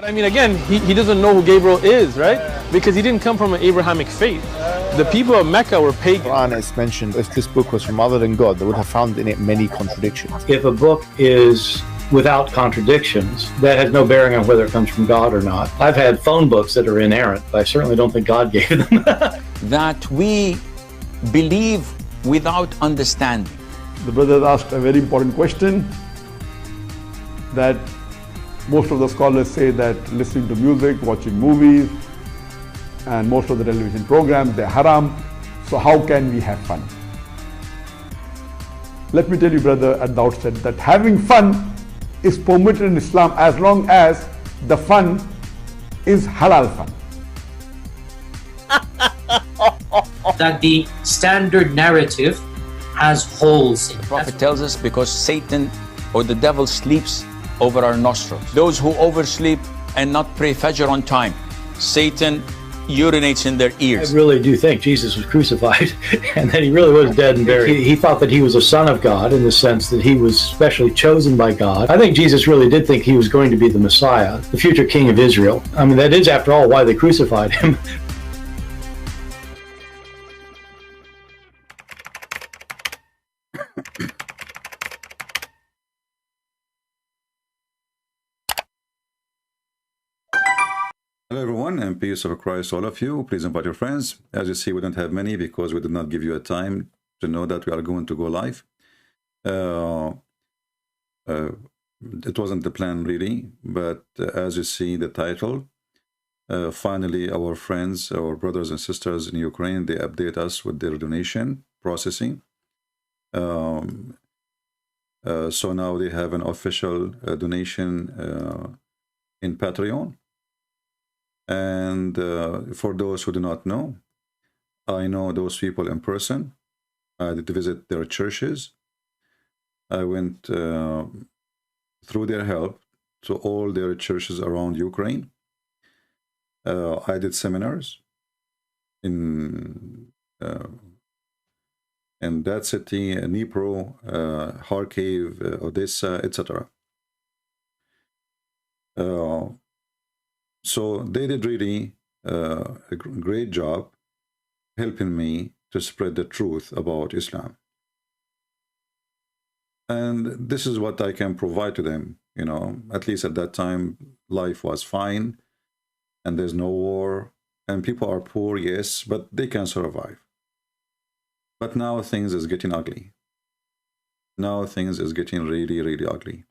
But I mean, again, he doesn't know who Gabriel is, right? Because he didn't come from an Abrahamic faith. The people of Mecca were pagan. Quran is mentioned, if this book was from other than God, they would have found in it many contradictions. If a book is without contradictions, that has no bearing on whether it comes from God or not. I've had phone books that are inerrant, but I certainly don't think God gave them. That we believe without understanding. The brother asked a very important question, that most of the scholars say that listening to music, watching movies, and most of the television programs, they're haram. So how can we have fun? Let me tell you, brother, at the outset that having fun is permitted in Islam as long as the fun is halal fun. That the standard narrative has holes in it. The Prophet tells us because Satan or the devil sleeps over our nostrils. Those who oversleep and not pray Fajr on time, Satan urinates in their ears. I really do think Jesus was crucified and that he really was dead and buried. He thought that he was a son of God in the sense that he was specially chosen by God. I think Jesus really did think he was going to be the Messiah, the future king of Israel. I mean, that is, after all, why they crucified him. Hello everyone, and peace of Christ all of you. Please invite your friends. As you see, we don't have many because we did not give you a time to know that we are going to go live. It wasn't the plan really, but as you see the title, finally our friends, our brothers and sisters in Ukraine, they update us with their donation processing. So now they have an official donation in Patreon. And for those who do not know, I know those people in person. I did visit their churches. I went through their help to all their churches around Ukraine. I did seminars in that city, Dnipro, Kharkiv, Odessa, etc. So they did really a great job helping me to spread the truth about Islam. And this is what I can provide to them, you know. At least at that time, life was fine, and there's no war, and people are poor, yes, but they can survive. But now things is getting ugly. Now things is getting really, really ugly.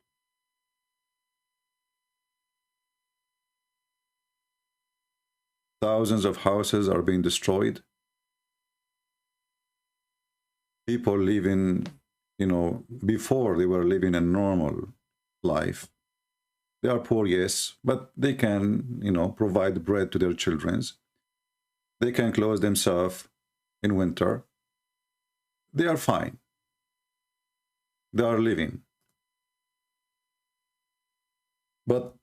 Thousands of houses are being destroyed. People living, you know, before they were living a normal life. They are poor, yes, but they can, you know, provide bread to their children. They can clothe themselves in winter. They are fine. They are living. But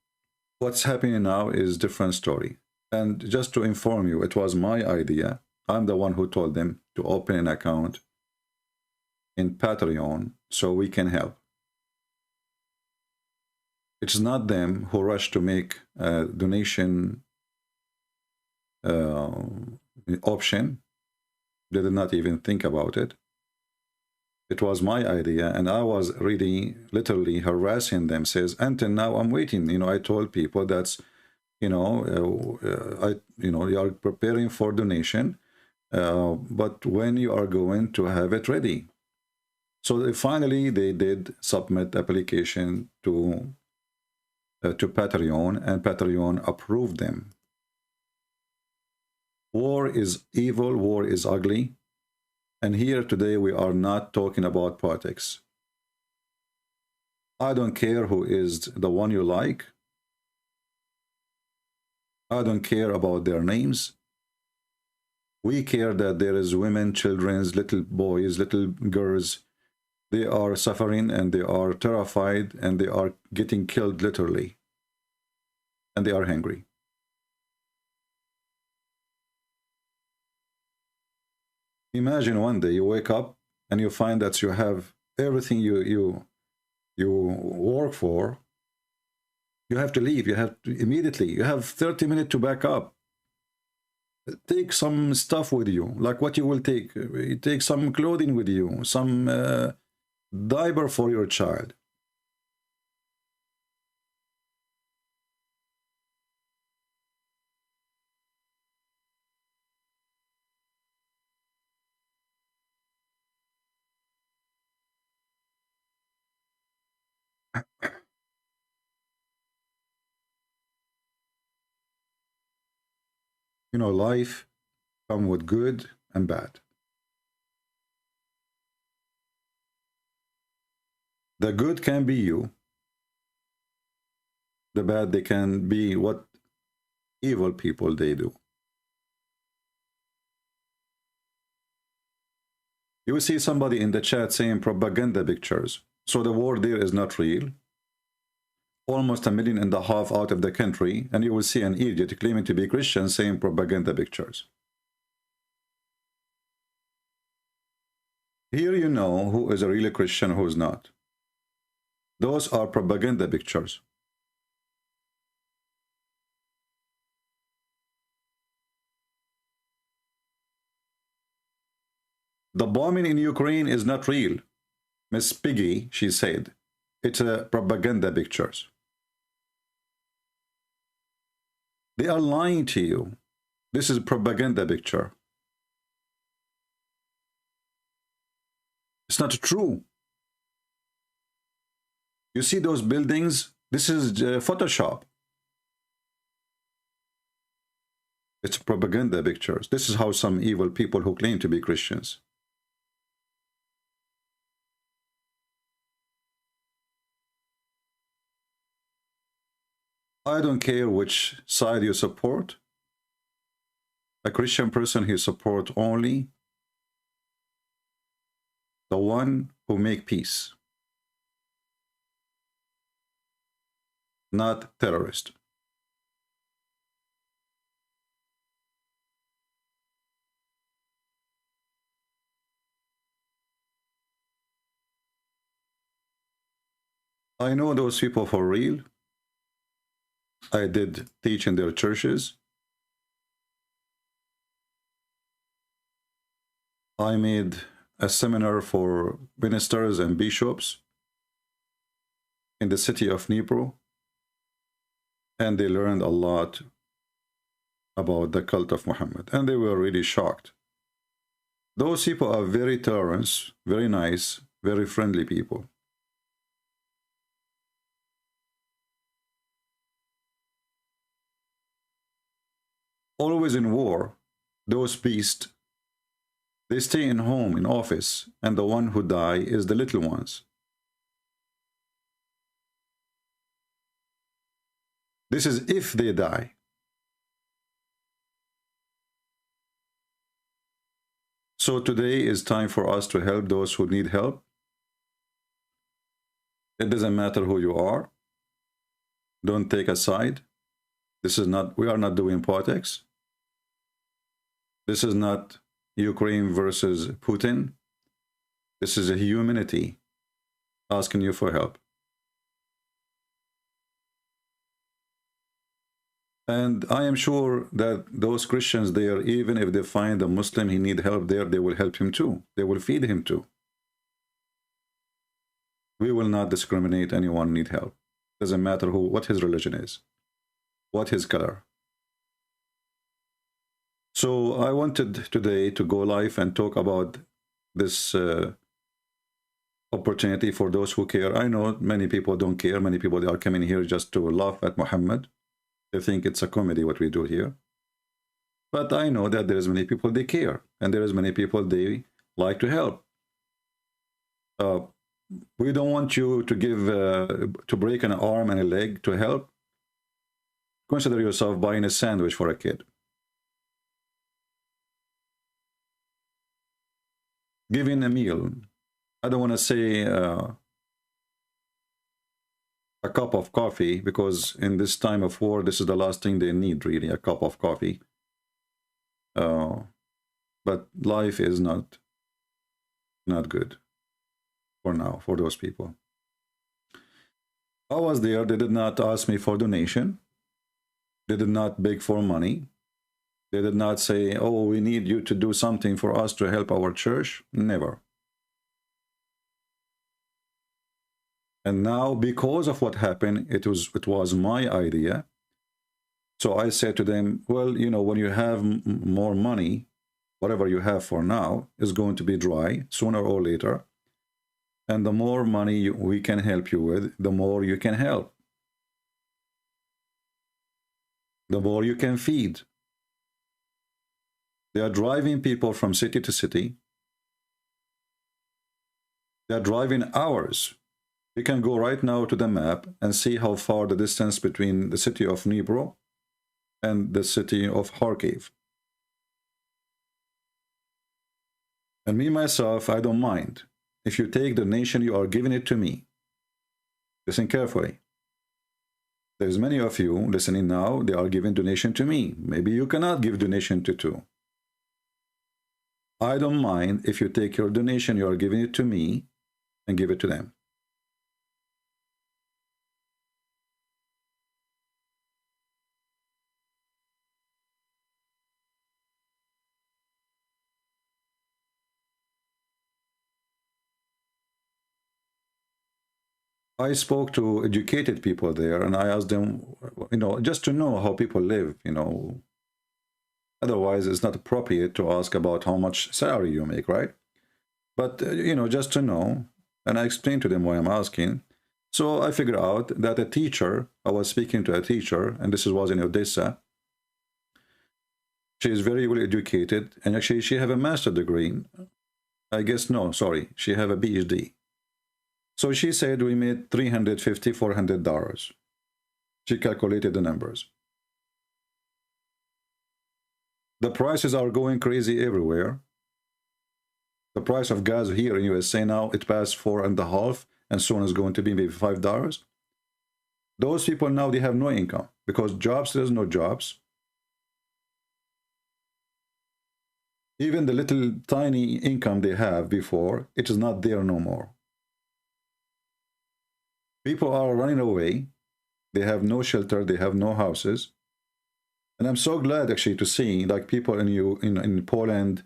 what's happening now is a different story. And just to inform you, it was my idea. I'm the one who told them to open an account in Patreon so we can help. It's not them who rushed to make a donation option. They did not even think about it. It was my idea, and I was really literally harassing them. Says, until now I'm waiting. You know, I told people that's, you know, you are preparing for donation, but when you are going to have it ready. So finally they did submit application to Patreon, and Patreon approved them. War is evil, war is ugly, and here today we are not talking about politics. I don't care who is the one you like. I don't care about their names. We care that there is women, children, little boys, little girls. They are suffering and they are terrified and they are getting killed literally. And they are hungry. Imagine one day you wake up and you find that you have everything you work for, You have to leave. You have to immediately. You have 30 minutes to back up. Take some stuff with you, like what you will take. You take some clothing with you, some diaper for your child. You know, life comes with good and bad. The good can be you. The bad, they can be what evil people they do. You will see somebody in the chat saying propaganda pictures. So the war there is not real. Almost 1.5 million out of the country, and you will see an idiot claiming to be Christian saying propaganda pictures. Here you know who is a really Christian, who is not. Those are propaganda pictures. The bombing in Ukraine is not real. Miss Piggy, she said, it's a propaganda pictures. They are lying to you. This is a propaganda picture. It's not true. You see those buildings? This is Photoshop. It's propaganda pictures. This is how some evil people who claim to be Christians. I don't care which side you support. A Christian person, he support only the one who make peace, not terrorist. I know those people for real. I did teach in their churches. I made a seminar for ministers and bishops in the city of Dnipro, and they learned a lot about the cult of Muhammad, and they were really shocked. Those people are very tolerant, very nice, very friendly people. Always in war, those beasts, they stay in home, in office, and the one who die is the little ones. This is if they die. So today is time for us to help those who need help. It doesn't matter who you are. Don't take a side. This is not, we are not doing politics. This is not Ukraine versus Putin. This is a humanity asking you for help. And I am sure that those Christians there, even if they find a Muslim he need help there, they will help him too. They will feed him too. We will not discriminate anyone need help. Doesn't matter who, what his religion is, what his color. So I wanted today to go live and talk about this opportunity for those who care. I know many people don't care. Many people, they are coming here just to laugh at Muhammad. They think it's a comedy what we do here. But I know that there is many people they care, and there is many people they like to help. We don't want you to give to break an arm and a leg to help. Consider yourself buying a sandwich for a kid. Giving a meal. I don't want to say a cup of coffee, because in this time of war, this is the last thing they need, really, a cup of coffee. But life is not good for now, for those people. I was there. They did not ask me for donation. They did not beg for money. They did not say, oh, we need you to do something for us to help our church. Never. And now, because of what happened, it was my idea. So I said to them, well, you know, when you have more money, whatever you have for now is going to be dry sooner or later. And the more money we can help you with, the more you can help. The more you can feed. They are driving people from city to city. They are driving hours. You can go right now to the map and see how far the distance between the city of Dnipro and the city of Kharkiv. And me, myself, I don't mind. If you take the nation, you are giving it to me. Listen carefully. There's many of you listening now, they are giving donation to me. Maybe you cannot give donation to two. I don't mind if you take your donation, you are giving it to me and give it to them. I spoke to educated people there, and I asked them, you know, just to know how people live, you know. Otherwise, it's not appropriate to ask about how much salary you make, right? But, you know, just to know, and I explained to them why I'm asking. So I figured out that a teacher, I was speaking to a teacher, and this was in Odessa. She is very well educated, and actually she have a master's degree. I guess, no, sorry, she have a PhD. So she said we made $350, $400. She calculated the numbers. The prices are going crazy everywhere. The price of gas here in USA now, it passed $4.50, and soon is going to be maybe $5. Those people now, they have no income because jobs, there's no jobs. Even the little tiny income they have before, it is not there no more. People are running away. They have no shelter. They have no houses. And I'm so glad actually to see like people in Poland,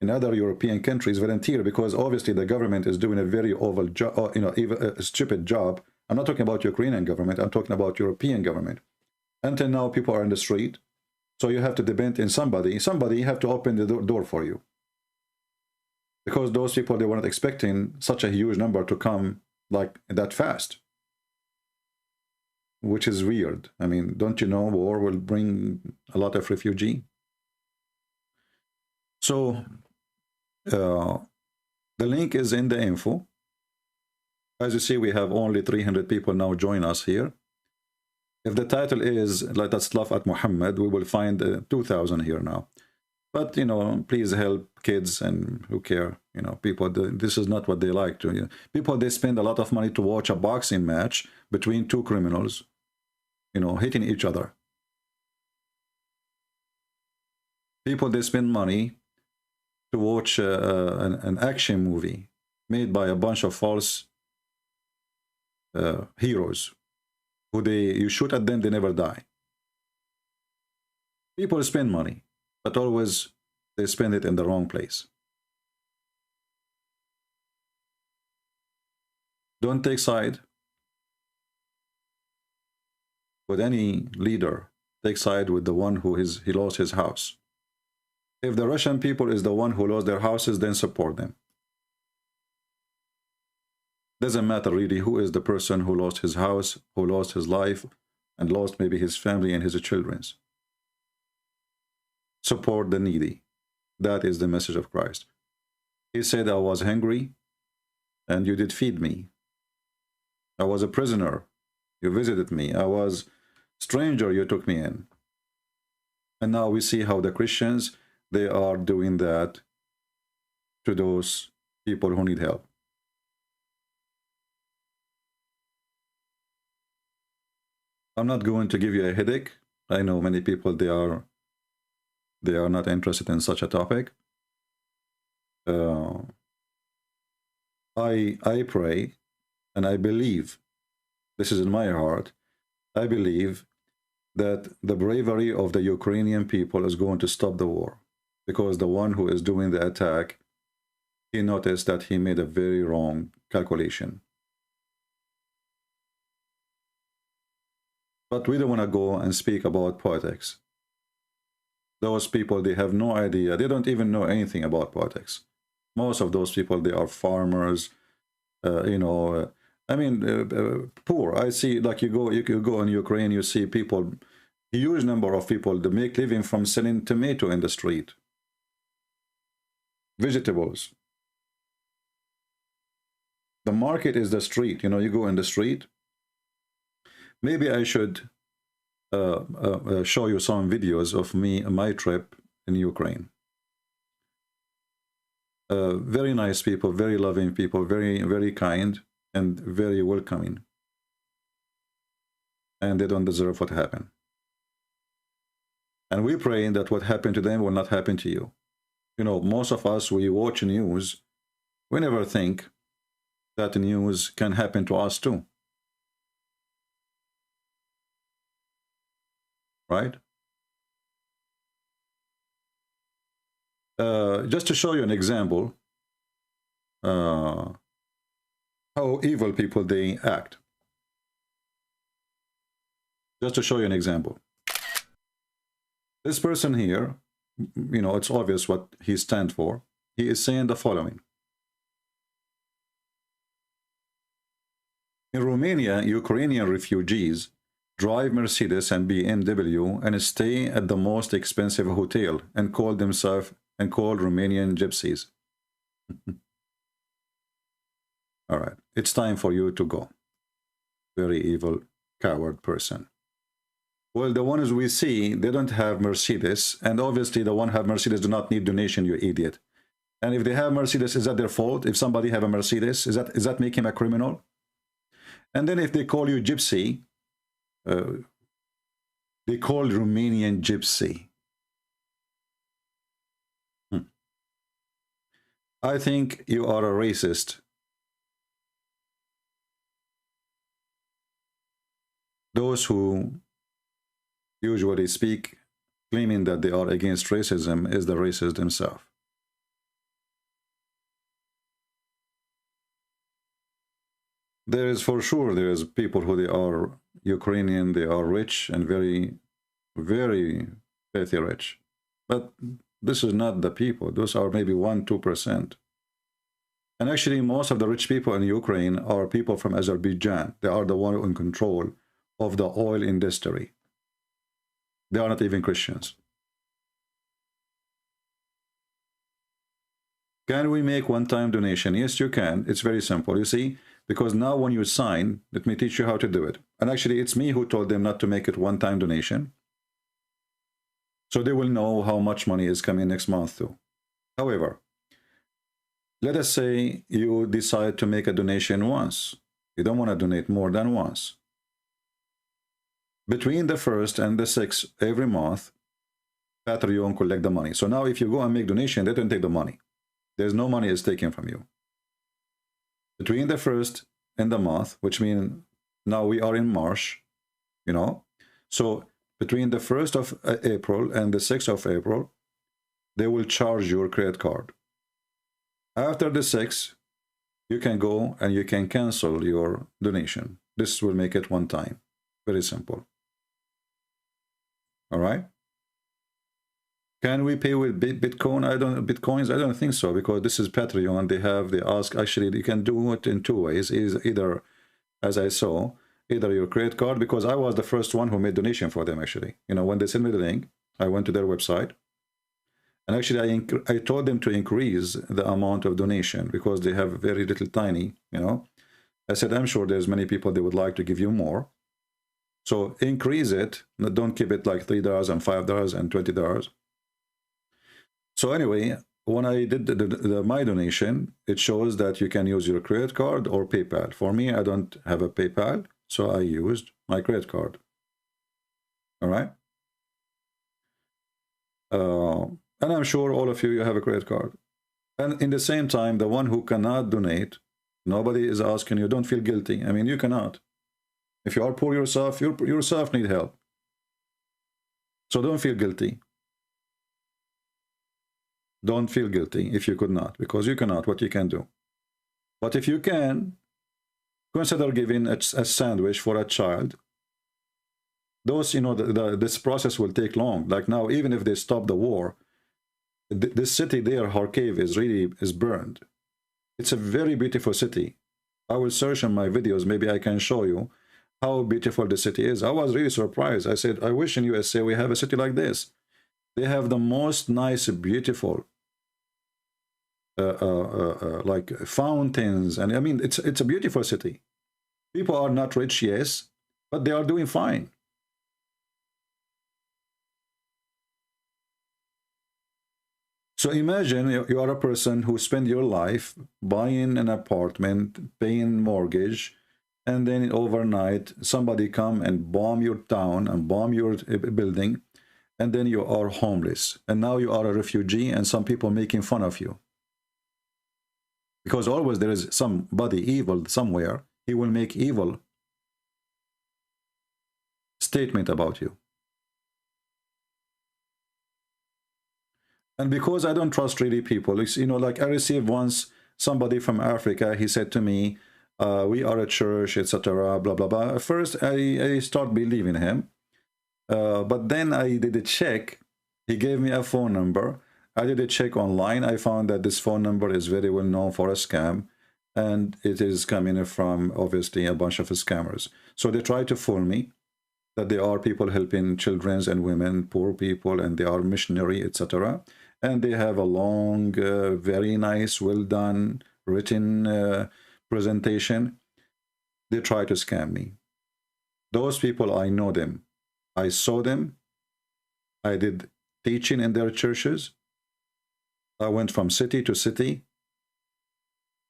in other European countries volunteer, because obviously the government is doing a very awful job, you know, even a stupid job. I'm not talking about Ukrainian government. I'm talking about European government. Until now, people are in the street. So you have to depend on somebody. Somebody have to open the door for you. Because those people, they were not expecting such a huge number to come like that fast. Which is weird. I mean, don't you know war will bring a lot of refugee? So the link is in the info. As you see, we have only 300 people now join us here. If the title is "Let us laugh at Muhammad," we will find 2,000 here now. But, you know, please help kids and who care. You know, people, this is not what they like to. You know, people, they spend a lot of money to watch a boxing match between two criminals, you know, hitting each other. People, they spend money to watch an action movie made by a bunch of false heroes who you shoot at them, they never die. People spend money, but always they spend it in the wrong place. Don't take side with any leader. Take side with the one who he lost his house. If the Russian people is the one who lost their houses, then support them. Doesn't matter really who is the person who lost his house, who lost his life, and lost maybe his family and his children's. Support the needy. That is the message of Christ. He said, I was hungry, and you did feed me. I was a prisoner. You visited me. I was stranger. You took me in. And now we see how the Christians, they are doing that to those people who need help. I'm not going to give you a headache. I know many people, they are not interested in such a topic. I pray and I believe this is in my heart, I believe that the bravery of the Ukrainian people is going to stop the war, because the one who is doing the attack, he noticed that he made a very wrong calculation. But we don't want to go and speak about politics. Those people, they have no idea. They don't even know anything about politics. Most of those people, they are farmers, you know, poor. I see, like you go in Ukraine, you see people, huge number of people that make living from selling tomato in the street, vegetables. The market is the street. You know, you go in the street. Maybe I should show you some videos of my trip in Ukraine. Very nice people, very loving people, very, very kind, and very welcoming. And they don't deserve what happened. And we pray that what happened to them will not happen to you. You know, most of us, we watch news, we never think that news can happen to us too. Right? Just to show you an example, how evil people they act. Just to show you an example. This person here, you know, it's obvious what he stands for. He is saying the following. In Romania, Ukrainian refugees drive Mercedes and BMW and stay at the most expensive hotel and call themselves Romanian gypsies. All right, it's time for you to go. Very evil, coward person. Well, the ones we see, they don't have Mercedes, and obviously the one who have Mercedes do not need donation, you idiot. And if they have Mercedes, is that their fault? If somebody have a Mercedes, is that make him a criminal? And then if they call you gypsy, they call Romanian gypsy. I think you are a racist. Those who usually speak claiming that they are against racism is the racist himself. There is for sure, there is people who they are Ukrainian, they are rich and very, very filthy rich. But this is not the people. Those are maybe 1–2%. And actually, most of the rich people in Ukraine are people from Azerbaijan. They are the one in control of the oil industry. They are not even Christians. Can we make one-time donation? Yes, you can. It's very simple. You see, because now when you sign, let me teach you how to do it. And actually, it's me who told them not to make it one-time donation. So they will know how much money is coming next month too. However, let us say you decide to make a donation once. You don't want to donate more than once. Between the 1st and the 6th every month, Patreon collect the money. So now if you go and make donation, they don't take the money. There's no money is taken from you. Between the 1st and the month, which means now we are in March, you know. So between the 1st of April and the 6th of April, they will charge your credit card. After the 6th, you can go and you can cancel your donation. This will make it one time. Very simple. All right. Can we pay with Bitcoins? I don't think so, because this is Patreon. They ask, actually, you can do it in 2 ways. Is either, as I saw, either your credit card, because I was the first one who made donation for them, actually. You know, when they sent me the link, I went to their website. And actually, I told them to increase the amount of donation because they have very little tiny, you know. I said, I'm sure there's many people that would like to give you more. So increase it. Don't keep it like $3 and $5 and $20. So anyway, when I did my donation, it shows that you can use your credit card or PayPal. For me, I don't have a PayPal, so I used my credit card. All right. And I'm sure all of you have a credit card. And in the same time, the one who cannot donate, nobody is asking you, don't feel guilty. I mean, you cannot. If you are poor yourself, you yourself need help. So don't feel guilty. Don't feel guilty if you could not, because you cannot, what you can do. But if you can, consider giving a sandwich for a child. Those, you know, this process will take long. Like now, even if they stop the war, this city there, Kharkiv, is burned. It's a very beautiful city. I will search in my videos, maybe I can show you how beautiful the city is. I was really surprised. I said, I wish in USA we have a city like this. They have the most nice, beautiful, like fountains, and I mean, it's a beautiful city. People are not rich, yes, but they are doing fine. So imagine you are a person who spend your life buying an apartment, paying mortgage, and then overnight somebody come and bomb your town and bomb your building, and then you are homeless, and now you are a refugee, and some people making fun of you. Because always there is somebody evil somewhere, he will make evil statement about you. And because I don't trust really people, it's, you know, like I received once somebody from Africa, he said to me, we are a church, etc., blah, blah, blah. At first, I start believing him. But then I did a check. He gave me a phone number. I did a check online. I found that this phone number is very well known for a scam. And it is coming from, obviously, a bunch of scammers. So they try to fool me that they are people helping children and women, poor people, and they are missionary, etc. And they have a long, very nice, well done, written presentation. They try to scam me. Those people, I know them. I saw them. I did teaching in their churches. I went from city to city.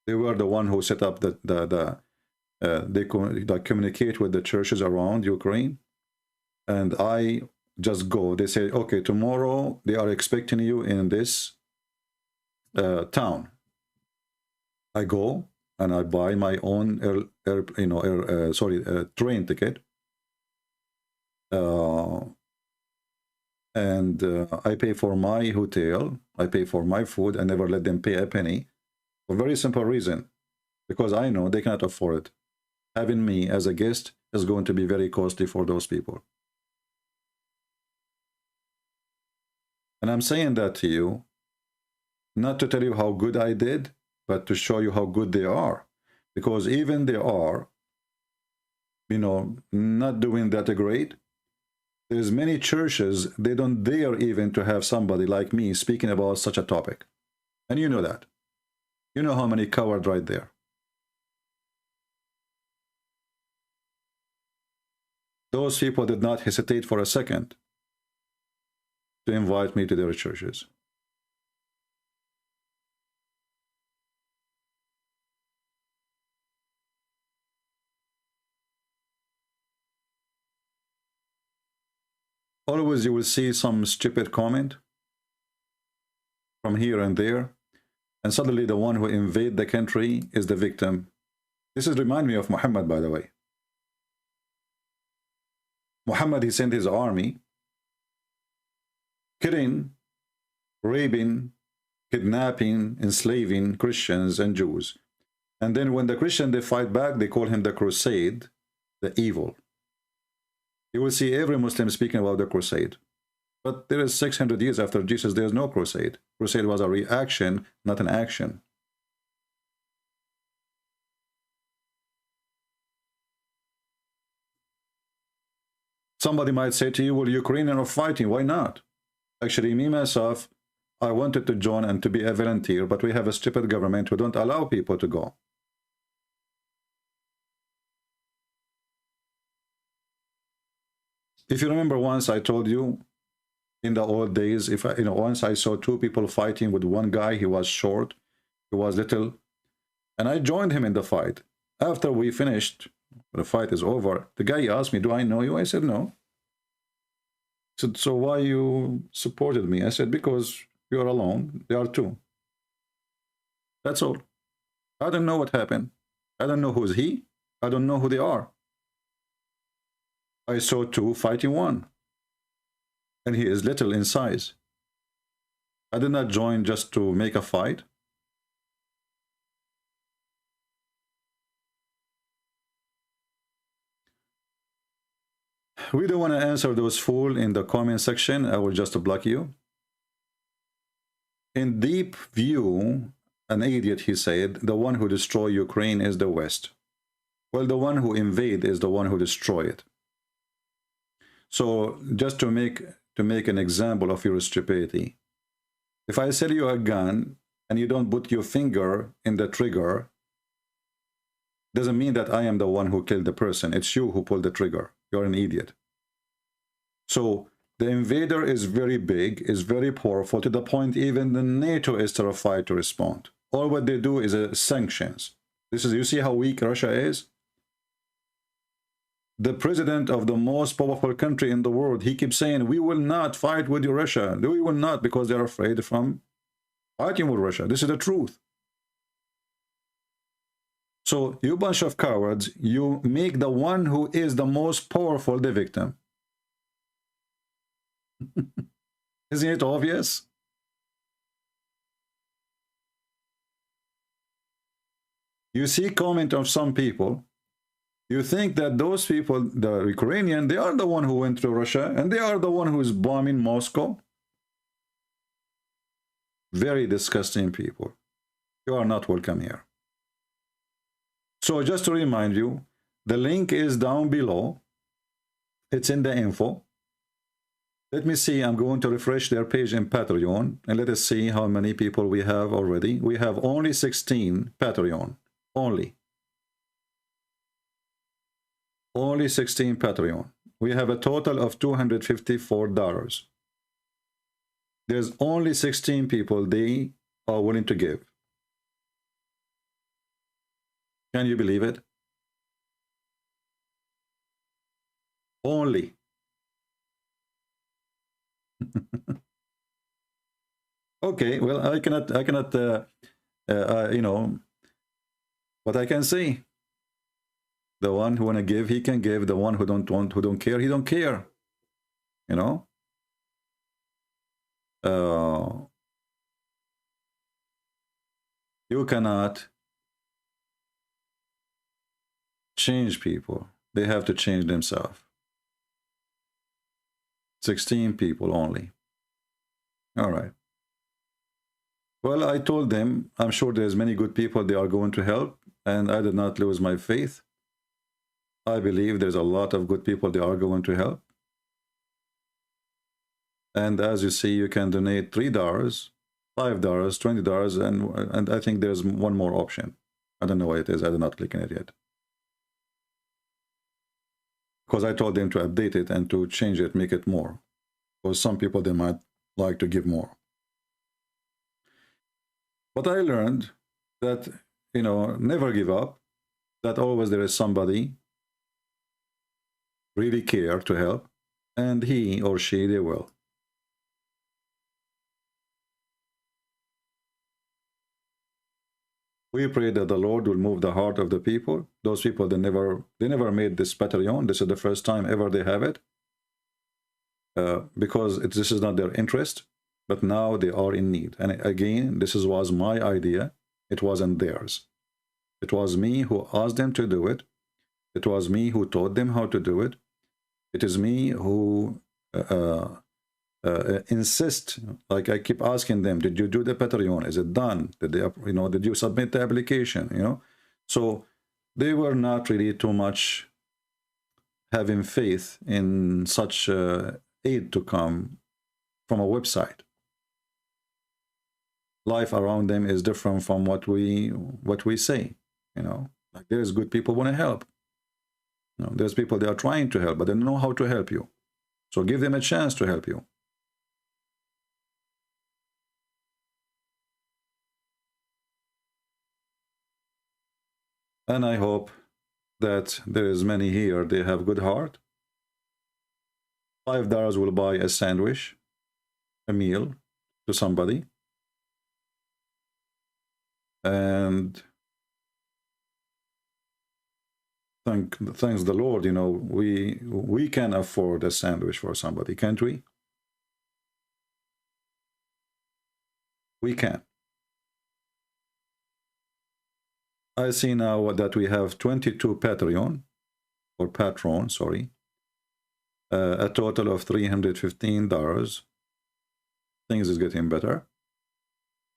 They were the one who set up they communicate with the churches around Ukraine. And I just go. They say, okay, tomorrow they are expecting you in this town. I go and I buy my own train ticket. And I pay for my hotel. I pay for my food. I never let them pay a penny. For a very simple reason. Because I know they cannot afford it. Having me as a guest is going to be very costly for those people. And I'm saying that to you, not to tell you how good I did, but to show you how good they are. Because even they are, you know, not doing that great. There's many churches, they don't dare even to have somebody like me speaking about such a topic. And you know that. You know how many cowards right there. Those people did not hesitate for a second to invite me to their churches. Always you will see some stupid comment from here and there, and suddenly the one who invade the country is the victim. This is remind me of Muhammad, by the way. Muhammad, he sent his army, killing, raping, kidnapping, enslaving Christians and Jews. And then when the Christians, they fight back, they call him the crusade, the evil. You will see every Muslim speaking about the crusade. But there is 600 years after Jesus, there is no crusade. Crusade was a reaction, not an action. Somebody might say to you, well, Ukrainians are fighting, why not? Actually, me, myself, I wanted to join and to be a volunteer, but we have a stupid government who don't allow people to go. If you remember once I told you, in the old days, if I, once I saw two people fighting with one guy, he was short, he was little, and I joined him in the fight. After we finished, the fight is over, the guy asked me, do I know you? I said, no. He said, so why you supported me? I said, because you're alone, there are two. That's all. I don't know what happened. I don't know who's he. I don't know who they are. I saw two fighting one, and he is little in size. I did not join just to make a fight. We don't want to answer those fools in the comment section. I will just block you. In deep view, an idiot, he said, the one who destroy Ukraine is the West. Well, the one who invade is the one who destroy it. So just to make an example of your stupidity, if I sell you a gun and you don't put your finger in the trigger, doesn't mean that I am the one who killed the person. It's you who pulled the trigger. You're an idiot. So the invader is very big, is very powerful, to the point even the NATO is terrified to respond. All what they do is sanctions. This is, you see how weak Russia is? The president of the most powerful country in the world, he keeps saying, we will not fight with Russia. We will not, because they're afraid from fighting with Russia. This is the truth. So you bunch of cowards, you make the one who is the most powerful the victim. Isn't it obvious? You see comment of some people, you think that those people, the Ukrainian, they are the one who went to Russia, and they are the one who is bombing Moscow. Very disgusting people. You are not welcome here. So just to remind you, the link is down below. It's in the info. Let me see, I'm going to refresh their page in Patreon, and let us see how many people we have already. We have only 16 Patreon. Only 16 Patreon. We have a total of $254. There's only 16 people they are willing to give. Can you believe it? Only. Okay, well, I cannot you know, but I can see the one who want to give, he can give. The one who don't want, who don't care, he don't care. You know. You cannot change people. They have to change themselves. 16 people only. All right. Well, I told them, I'm sure there's many good people they are going to help, and I did not lose my faith. I believe there's a lot of good people they are going to help. And as you see, you can donate $3, $5, $20, and I think there's one more option. I don't know what it is. I did not click on it yet. Because I told them to update it and to change it, make it more. Because some people, they might like to give more. But I learned that, you know, never give up, that always there is somebody really care to help, and he or she, they will. We pray that the Lord will move the heart of the people. Those people, they never made this Patreon. This is the first time ever they have it. Because this is not their interest, but now they are in need. And again, this was my idea. It wasn't theirs. It was me who asked them to do it. It was me who taught them how to do it. It is me who insist, like I keep asking them, did you do the Patreon? Is it done? Did they, you know, did you submit the application? You know, so they were not really too much having faith in such aid to come from a website. Life around them is different from what we say. You know, like there's good people want to help. You know, there's people they are trying to help, but they don't know how to help you. So give them a chance to help you. And I hope that there is many here, they have good heart. $5 will buy a sandwich, a meal to somebody. And thanks the Lord, you know, we can afford a sandwich for somebody, can't we? We can. I see now that we have 22 Patreon, or Patron, sorry, a total of $315. Things is getting better.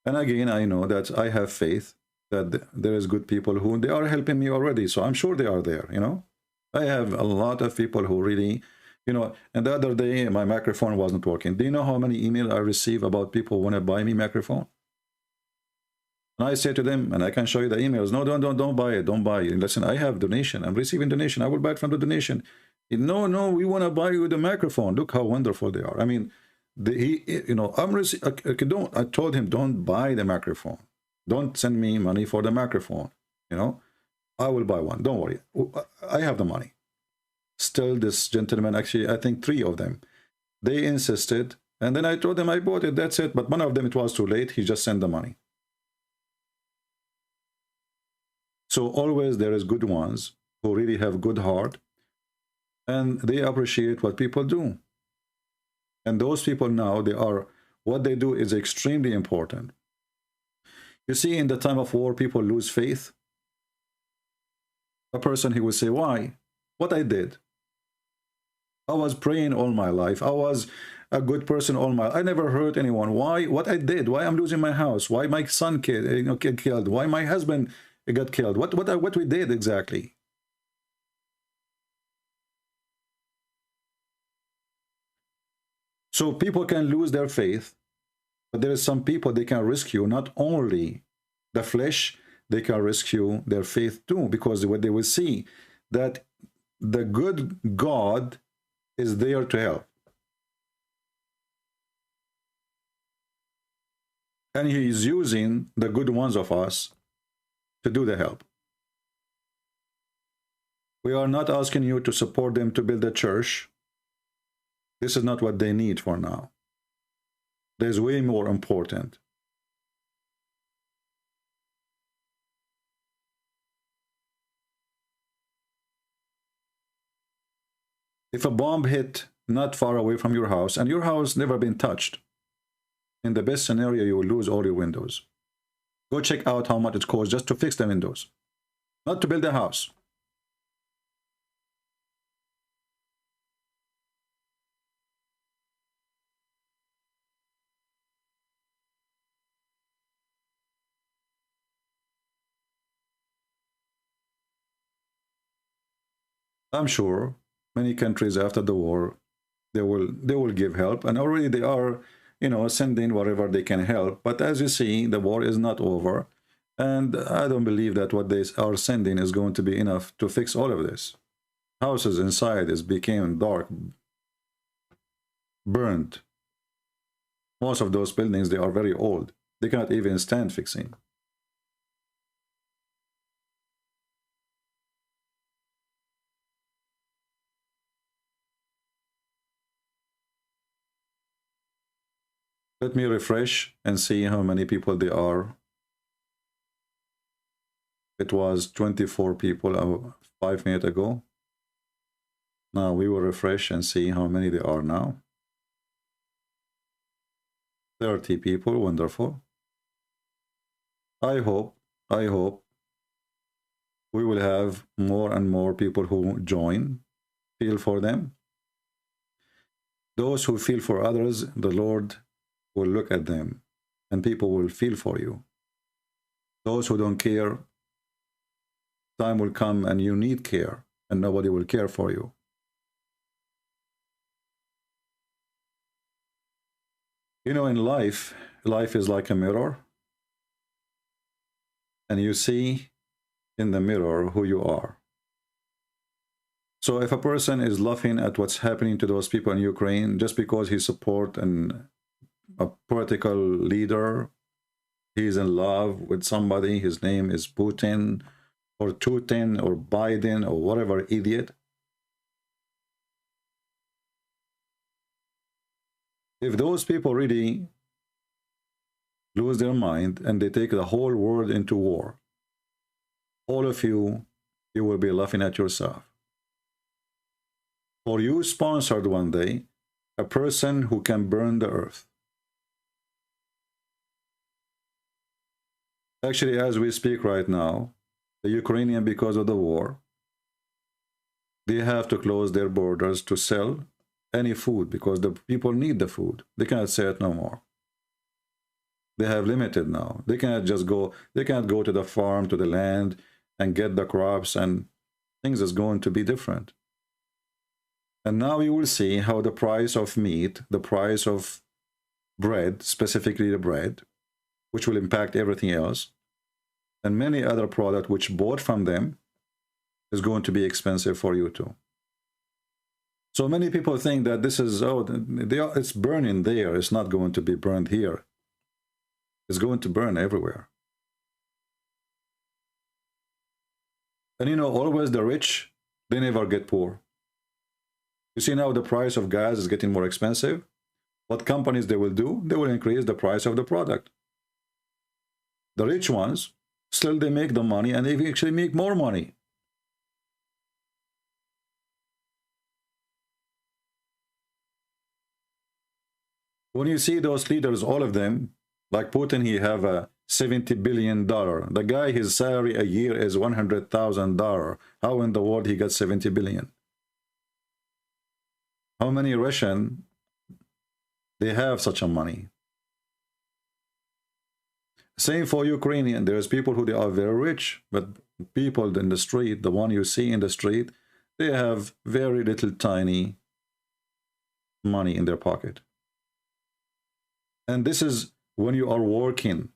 And again, I know that I have faith that there is good people who they are helping me already, so I'm sure they are there, you know. I have a lot of people who really, you know, and the other day my microphone wasn't working. Do you know how many emails I receive about people who want to buy me microphone? And I say to them, and I can show you the emails, no, don't buy it, don't buy it. Listen, I have donation, I'm receiving donation, I will buy it from the donation. No, we want to buy you the microphone. Look how wonderful they are. I mean, you know, I told him, don't buy the microphone. Don't send me money for the microphone. You know, I will buy one. Don't worry. I have the money. Still, this gentleman, actually, I think 3 of them, they insisted. And then I told them I bought it. That's it. But one of them, it was too late. He just sent the money. So always there is good ones who really have good heart. And they appreciate what people do. And those people now, what they do is extremely important. You see, in the time of war, people lose faith. A person, he will say, why? What I did? I was praying all my life. I was a good person all my life. I never hurt anyone. Why? What I did? Why I'm losing my house? Why my son get killed? Why my husband got killed? What we did exactly? So people can lose their faith, but there is some people they can rescue not only the flesh, they can rescue their faith too, because what they will see that the good God is there to help. And he is using the good ones of us to do the help. We are not asking you to support them to build a church. This is not what they need for now. There's way more important. If a bomb hit not far away from your house, and your house never been touched, in the best scenario, you will lose all your windows. Go check out how much it costs just to fix the windows, not to build a house. I'm sure many countries after the war, they will give help, and already they are, you know, sending whatever they can help. But as you see, the war is not over, and I don't believe that what they are sending is going to be enough to fix all of this. Houses inside became dark, burned. Most of those buildings, they are very old. They cannot even stand fixing. Let me refresh and see how many people there are. It was 24 people 5 minutes ago. Now we will refresh and see how many there are now. 30 people, wonderful. I hope we will have more and more people who join. Feel for them. Those who feel for others, the Lord will look at them, and people will feel for you. Those who don't care, time will come and you need care, and nobody will care for you. You know, in life is like a mirror, and you see in the mirror who you are. So if a person is laughing at what's happening to those people in Ukraine just because he supports a political leader, he's in love with somebody, his name is Putin or Tutin or Biden or whatever idiot. If those people really lose their mind and they take the whole world into war, all of you you will be laughing at yourself. Or you sponsored one day a person who can burn the earth. Actually, as we speak right now, the Ukrainian, because of the war, they have to close their borders to sell any food because the people need the food. They cannot sell it no more. They have limited now. They cannot just go, they cannot go to the farm, to the land and get the crops, and things is going to be different. And now you will see how the price of meat, the price of bread, specifically the bread, which will impact everything else, and many other products which bought from them is going to be expensive for you too. So many people think that this is, oh, it's burning there, it's not going to be burned here. It's going to burn everywhere. And you know, always the rich, they never get poor. You see now the price of gas is getting more expensive. What companies they will do? They will increase the price of the product. The rich ones, still they make the money, and they actually make more money. When you see those leaders, all of them, like Putin, he have a $70 billion. The guy, his salary a year is $100,000. How in the world he got 70 billion? How many Russian they have such a money? Same for Ukrainian. There's people who they are very rich, but people in the street, the one you see in the street, they have very little tiny money in their pocket. And this is when you are working.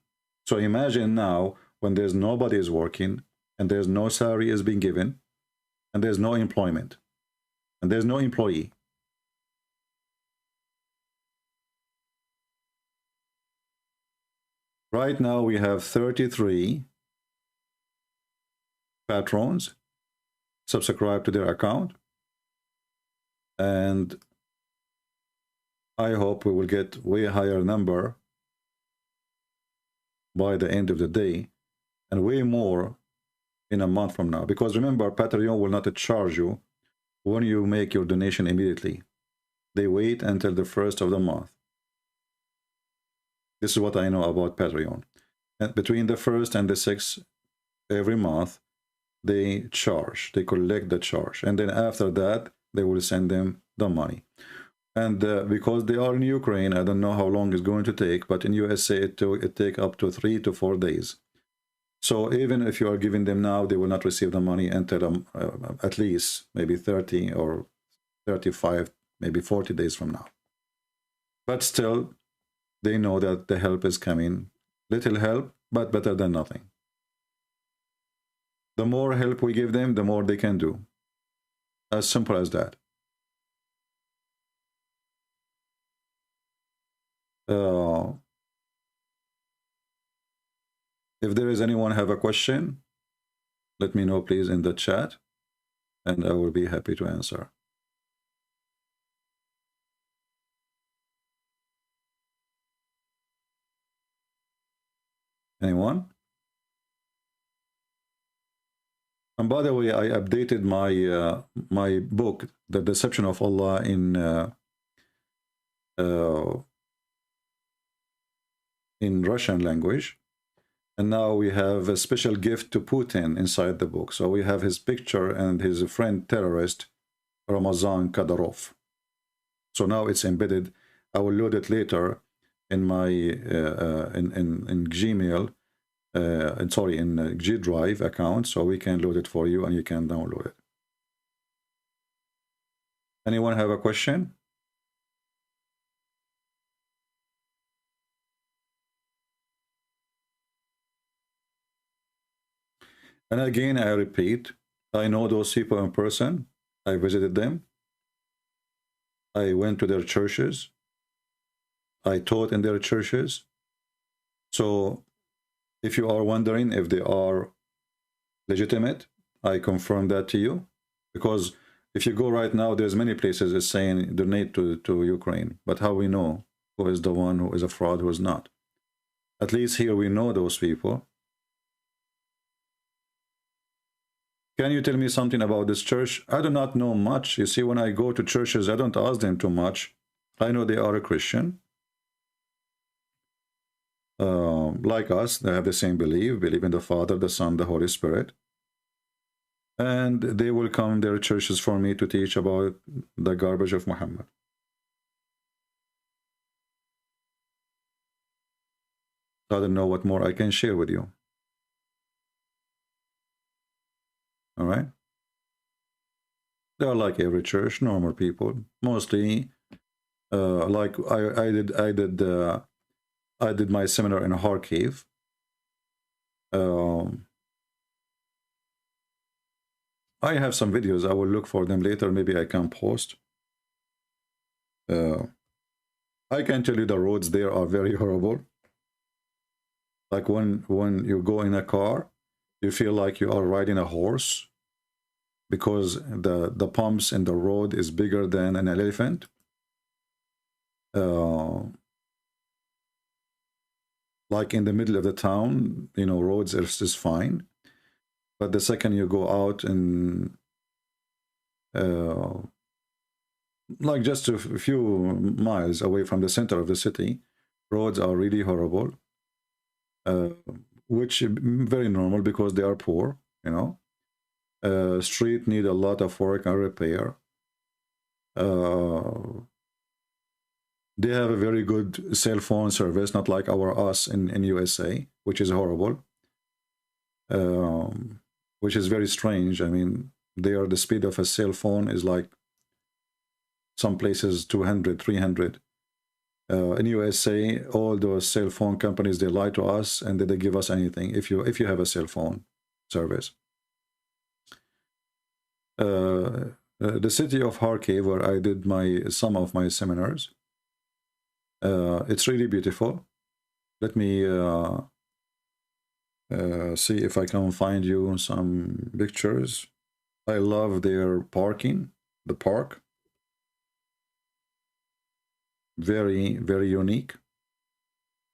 So imagine now when there's nobody is working and there's no salary is being given and there's no employment and there's no employee. Right now we have 33 patrons subscribe to their account, and I hope we will get way higher number by the end of the day, and way more in a month from now. Because remember, Patreon will not charge you when you make your donation immediately. They wait until the first of the month. This is what I know about Patreon. And between the 1st and the 6th, every month, they charge. They collect the charge. And then after that, they will send them the money. And because they are in Ukraine, I don't know how long it's going to take, but in USA, it take up to 3 to 4 days. So even if you are giving them now, they will not receive the money until at least maybe 30 or 35, maybe 40 days from now. But still, they know that the help is coming. Little help, but better than nothing. The more help we give them, the more they can do. As simple as that. If there is anyone have a question, let me know please in the chat, and I will be happy to answer. Anyone? And by the way, I updated my my book, The Deception of Allah, in Russian language, and now we have a special gift to Putin inside the book. So we have his picture and his friend terrorist Ramazan Kadyrov. So now it's embedded. I will load it later in my in Gmail, sorry, in G Drive account, so we can load it for you and you can download it. Anyone have a question? And again, I repeat, I know those people in person. I visited them. I went to their churches. I taught in their churches. So if you are wondering if they are legitimate, I confirm that to you. Because if you go right now, there's many places it's saying donate to Ukraine. But how we know who is the one who is a fraud, who is not? At least here we know those people. Can you tell me something about this church? I do not know much. You see, when I go to churches, I don't ask them too much. I know they are a Christian. Like us, they have the same belief in the Father, the Son, the Holy Spirit. And they will come their churches for me to teach about the garbage of Muhammad. I don't know what more I can share with you. All right? They are like every church, normal people. Mostly, like I did my seminar in Kharkiv. I have some videos. I will look for them later. Maybe I can post. I can tell you the roads there are very horrible. Like when you go in a car, you feel like you are riding a horse because the pumps in the road is bigger than an elephant. Like in the middle of the town, you know, roads are just fine. But the second you go out and like just a few miles away from the center of the city, roads are really horrible, which is very normal because they are poor, you know. Street need a lot of work and repair. They have a very good cell phone service, not like us in USA, which is horrible. Which is very strange. I mean, the speed of a cell phone is like some places 200, 300. In USA, all those cell phone companies, they lie to us and they give us anything if you have a cell phone service. The city of Kharkiv, where I did some of my seminars, it's really beautiful. Let me see if I can find you some pictures. I love their parking, the park. Very, very unique.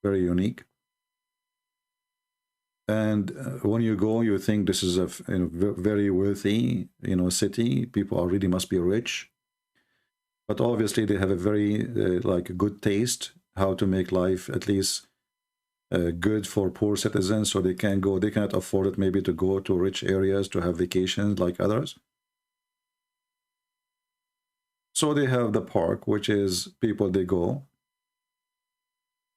Very unique. And when you go, you think this is a very wealthy, city. People really must be rich. But obviously they have a very like good taste how to make life at least good for poor citizens, so they cannot afford it maybe to go to rich areas to have vacations like others. So they have the park, which is people, they go.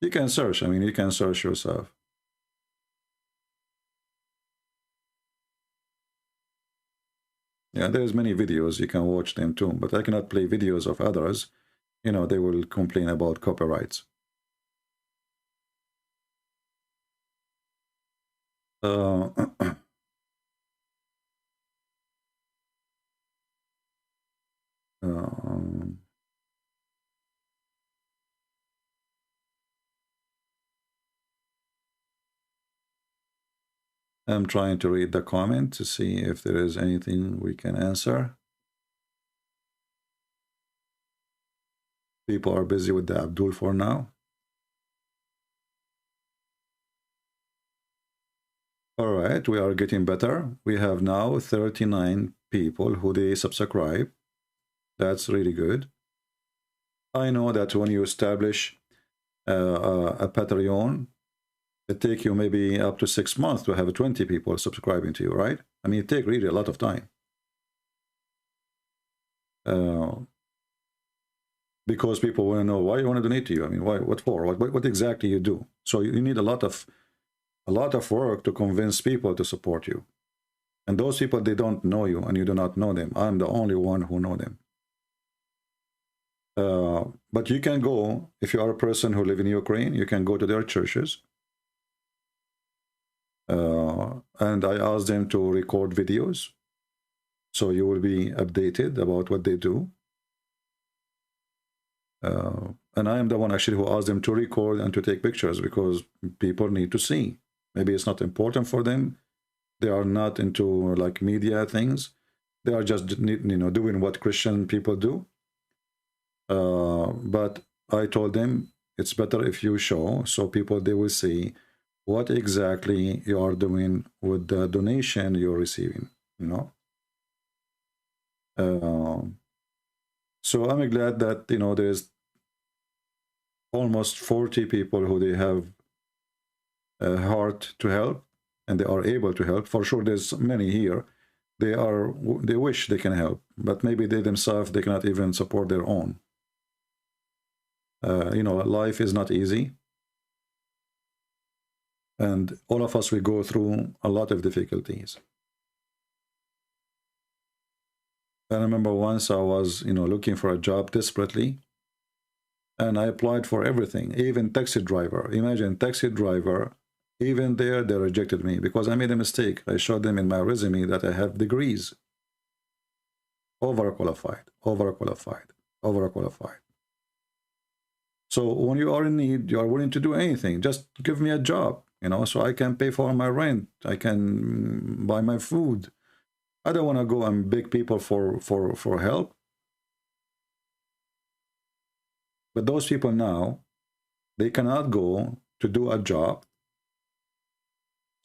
You can search, you can search yourself. Yeah, there's many videos, you can watch them too, but I cannot play videos of others. They will complain about copyrights. I'm trying to read the comment to see if there is anything we can answer. People are busy with the Abdul for now. All right, we are getting better. We have now 39 people who they subscribe. That's really good. I know that when you establish a Patreon, it takes you maybe up to 6 months to have 20 people subscribing to you, right? It takes really a lot of time. Because people want to know why you want to donate to you. Why? What for? What exactly you do? So you need a lot of work to convince people to support you. And those people, they don't know you and you do not know them. I'm the only one who know them. But you can go, if you are a person who live in Ukraine, you can go to their churches. And I asked them to record videos, so you will be updated about what they do. And I am the one actually who asked them to record and to take pictures, because people need to see. Maybe it's not important for them. They are not into like media things. They are just doing what Christian people do. But I told them it's better if you show, so people, they will see what exactly you are doing with the donation you're receiving, So I'm glad that, you know, there's almost 40 people who they have a heart to help and they are able to help. For sure, there's many here. They wish they can help, but maybe they themselves, they cannot even support their own. You know, life is not easy. And all of us, we go through a lot of difficulties. I remember once I was, you know, looking for a job desperately, and I applied for everything, even taxi driver. Imagine, taxi driver, even there, they rejected me because I made a mistake. I showed them in my resume that I have degrees. Overqualified, overqualified, overqualified. So when you are in need, you are willing to do anything. Just give me a job, you know, so I can pay for my rent. I can buy my food. I don't want to go and beg people for help. But those people now, they cannot go to do a job,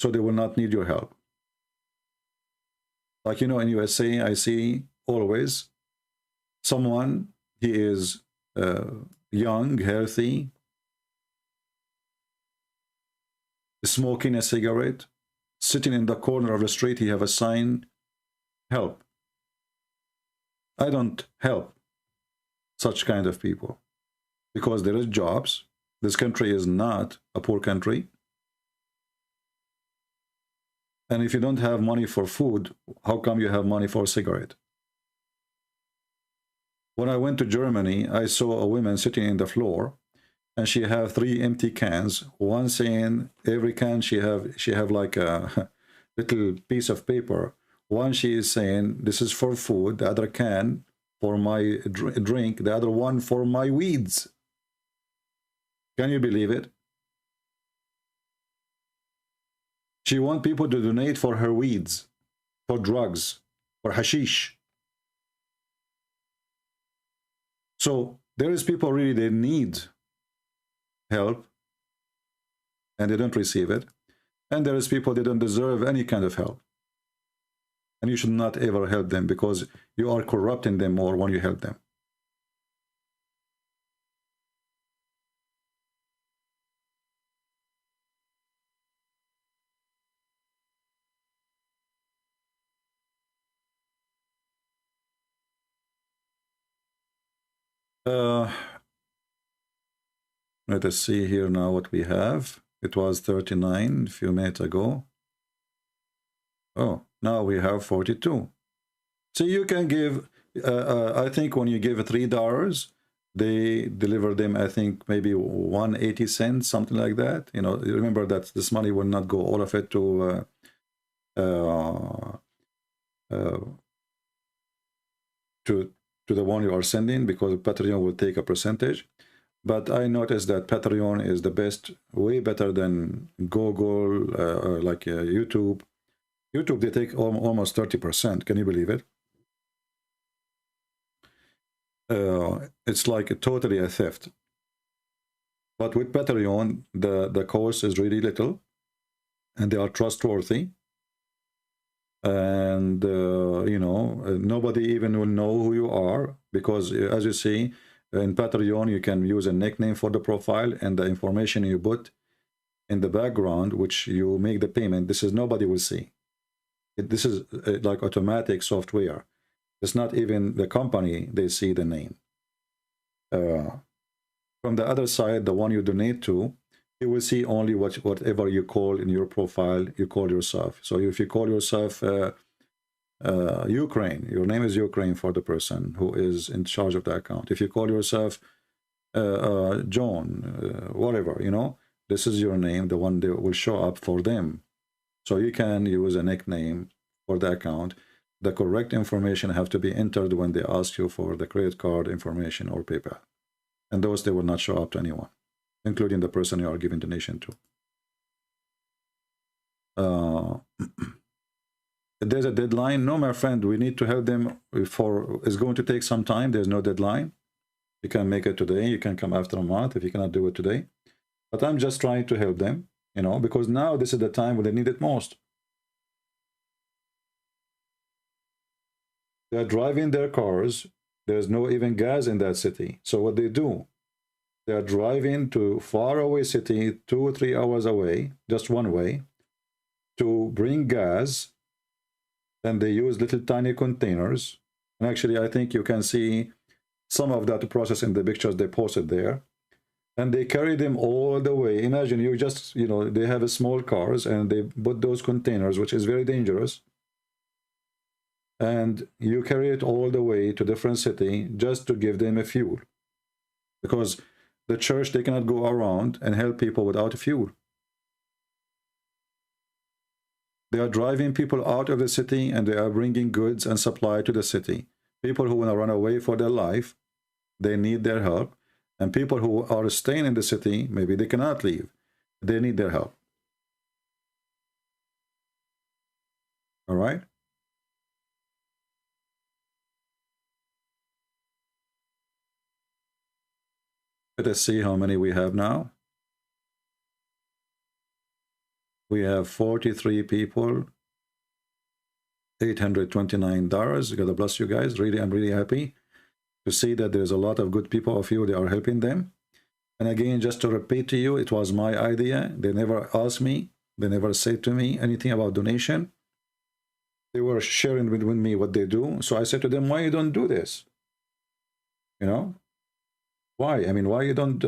so they will not need your help. Like, you know, in USA, I see always someone, he is young, healthy, smoking a cigarette, sitting in the corner of the street, he have a sign, help. I don't help such kind of people because there is jobs. This country is not a poor country. And if you don't have money for food, how come you have money for a cigarette? When I went to Germany, I saw a woman sitting in the floor, and she have 3 empty cans. One saying every can she have like a little piece of paper. One she is saying this is for food. The other can for my drink. The other one for my weeds. Can you believe it? She wants people to donate for her weeds, for drugs, for hashish. So there is people really, they need help and they don't receive it. And there is people, they don't deserve any kind of help. And you should not ever help them because you are corrupting them more when you help them. Let us see here now what we have. It was 39 a few minutes ago. Oh, now we have 42. So you can give, I think when you give $3, they deliver them, I think, maybe 180 cents, something like that. You know, remember that this money will not go all of it to the one you are sending, because Patreon will take a percentage. But I noticed that Patreon is the best, way better than Google, like YouTube. YouTube, they take almost 30%. Can you believe it? It's like totally a theft. But with Patreon, the cost is really little, and they are trustworthy. And, you know, nobody even will know who you are, because as you see, in Patreon, you can use a nickname for the profile, and the information you put in the background, which you make the payment, this is nobody will see. This is like automatic software. It's not even the company, they see the name. From the other side, the one you donate to, you will see only whatever you call in your profile, you call yourself. So if you call yourself Ukraine, your name is Ukraine for the person who is in charge of the account. If you call yourself John, whatever, you know, this is your name, the one that will show up for them. So you can use a nickname for the account. The correct information have to be entered when they ask you for the credit card information or PayPal. And those, they will not show up to anyone, including the person you are giving donation to. There's a deadline? No, my friend, we need to help them for, it's going to take some time. There's no deadline. You can make it today. You can come after a month if you cannot do it today. But I'm just trying to help them, you know, because now this is the time when they need it most. They are driving their cars. There's no even gas in that city. So what they do, they are driving to far away city, 2 or 3 hours away, just one way, to bring gas. And they use little tiny containers. And actually, I think you can see some of that process in the pictures they posted there. And they carry them all the way. Imagine you just, you know, they have a small cars and they put those containers, which is very dangerous. And you carry it all the way to different city just to give them a fuel. Because the church, they cannot go around and help people without fuel. They are driving people out of the city and they are bringing goods and supply to the city. People who want to run away for their life, they need their help. And people who are staying in the city, maybe they cannot leave. They need their help. All right? Let us see how many we have now. We have 43 people, $829. God bless you guys. Really, I'm really happy to see that there's a lot of good people of you. They are helping them. And again, just to repeat to you, it was my idea. They never asked me. They never said to me anything about donation. They were sharing with me what they do. So I said to them, why you don't do this? You know? Why? I mean, why you don't...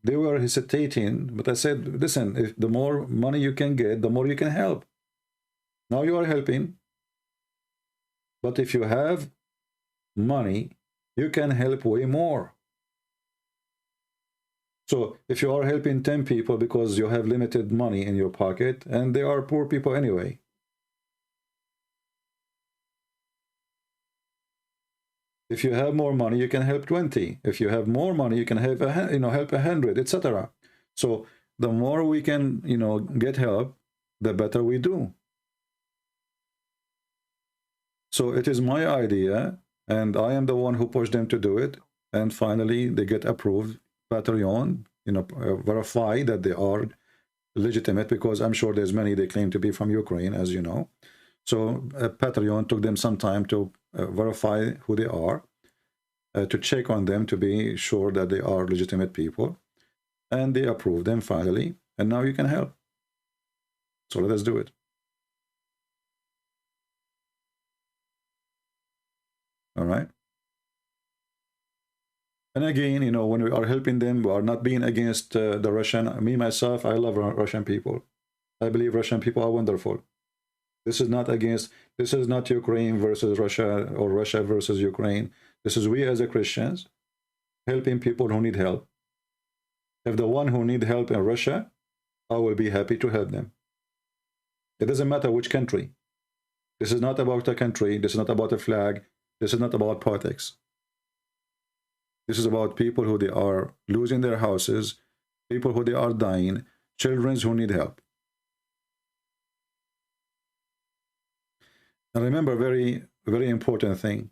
they were hesitating, but I said, listen, if the more money you can get, the more you can help. Now you are helping. But if you have money, you can help way more. So if you are helping 10 people because you have limited money in your pocket, and they are poor people anyway. If you have more money, you can help 20. If you have more money, you can help help 100, etc. So the more we can, get help, the better we do. So it is my idea, and I am the one who pushed them to do it. And finally, they get approved. Patreon, verify that they are legitimate, because I'm sure there's many they claim to be from Ukraine, as you know. So Patreon took them some time to verify who they are, to check on them to be sure that they are legitimate people. And they approved them finally. And now you can help. So let us do it. All right. And again, when we are helping them, we are not being against the Russian. Me, myself, I love Russian people. I believe Russian people are wonderful. This is not Ukraine versus Russia or Russia versus Ukraine. This is we as a Christians helping people who need help. If the one who need help in Russia, I will be happy to help them. It doesn't matter which country. This is not about a country. This is not about a flag. This is not about politics. This is about people who they are losing their houses, people who they are dying, children who need help. And remember, very, very important thing.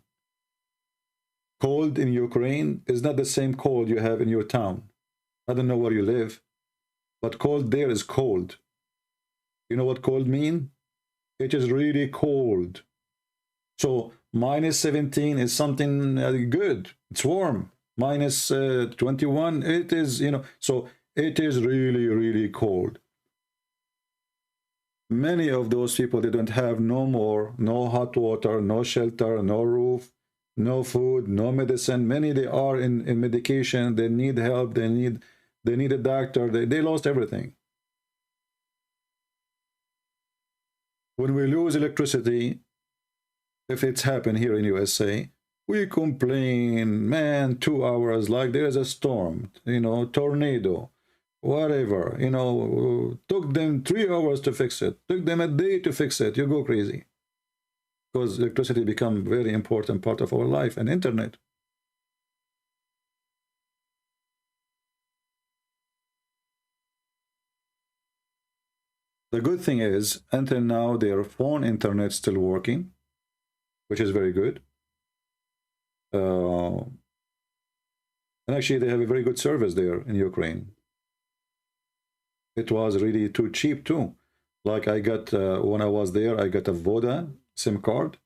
Cold in Ukraine is not the same cold you have in your town. I don't know where you live, but cold there is cold. You know what cold mean? It is really cold. So minus 17 is something good. It's warm. Minus 21, it is, so it is really, really cold. Many of those people, they don't have no hot water, no shelter, no roof, no food, no medicine. Many, they are in medication. They need help. They need a doctor. They lost everything. When we lose electricity, if it's happened here in USA, we complain, man, 2 hours, like there's a storm, tornado, whatever, took them 3 hours to fix it, took them a day to fix it. You go crazy. Because electricity become a very important part of our life, and internet. The good thing is, until now, their phone internet still working, which is very good. And actually, they have a very good service there in Ukraine. It was really too cheap too. Like I got, when I was there, I got a Voda SIM card,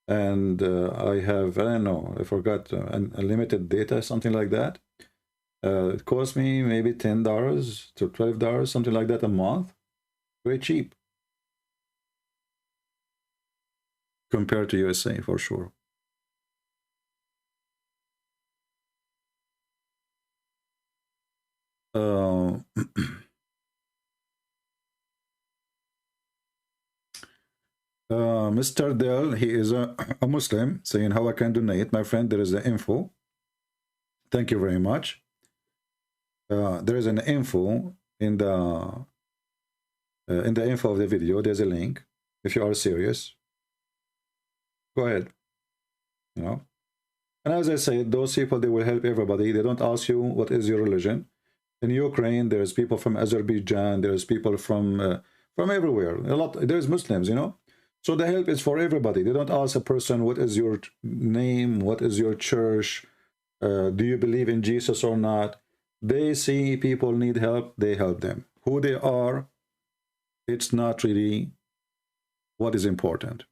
and I have, I don't know, I forgot, unlimited data, something like that. It cost me maybe $10 to $12, something like that a month. Very cheap compared to USA, for sure. Mr. Dell, he is a Muslim, saying how I can donate. My friend, there is the info. Thank you very much. There is an info in the info of the video. There's a link. If you are serious, go ahead. You know, and as I said, those people, they will help everybody. They don't ask you what is your religion. In Ukraine, there's people from Azerbaijan. There's people from everywhere. A lot. There's Muslims, you know. So the help is for everybody. They don't ask a person what is your name, what is your church, do you believe in Jesus or not. They see people need help, they help them. Who they are, it's not really what is important.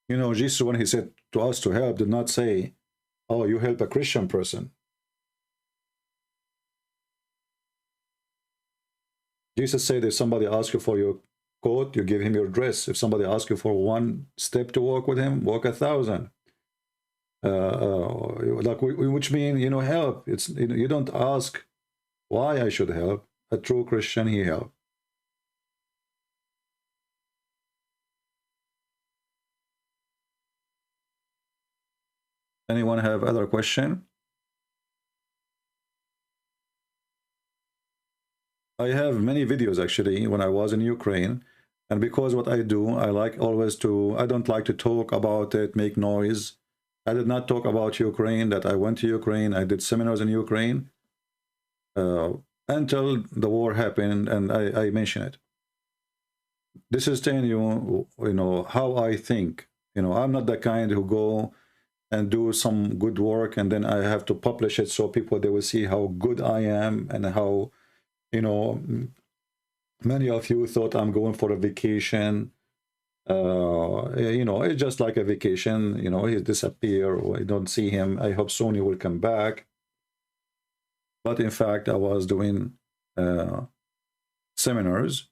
You know, Jesus, when he said to us to help, did not say, oh, you help a Christian person. Jesus said, if somebody asks you for your coat, you give him your dress. If somebody asks you for one step to walk with him, walk 1,000. Like, which means, you know, help. It's, you don't ask why I should help. A true Christian, he helps. Anyone have other question? I have many videos actually when I was in Ukraine, and because what I do, I like always to, I don't like to talk about it, make noise. I did not talk about Ukraine, that I went to Ukraine, I did seminars in Ukraine until the war happened, and I mention it. This is telling you, you know, how I think. You know, I'm not the kind who go and do some good work and then I have to publish it so people, they will see how good I am and how, you know, many of you thought I'm going for a vacation. You know, it's just like a vacation. You know, he disappeared, or I don't see him. I hope soon he will come back. But in fact, I was doing seminars,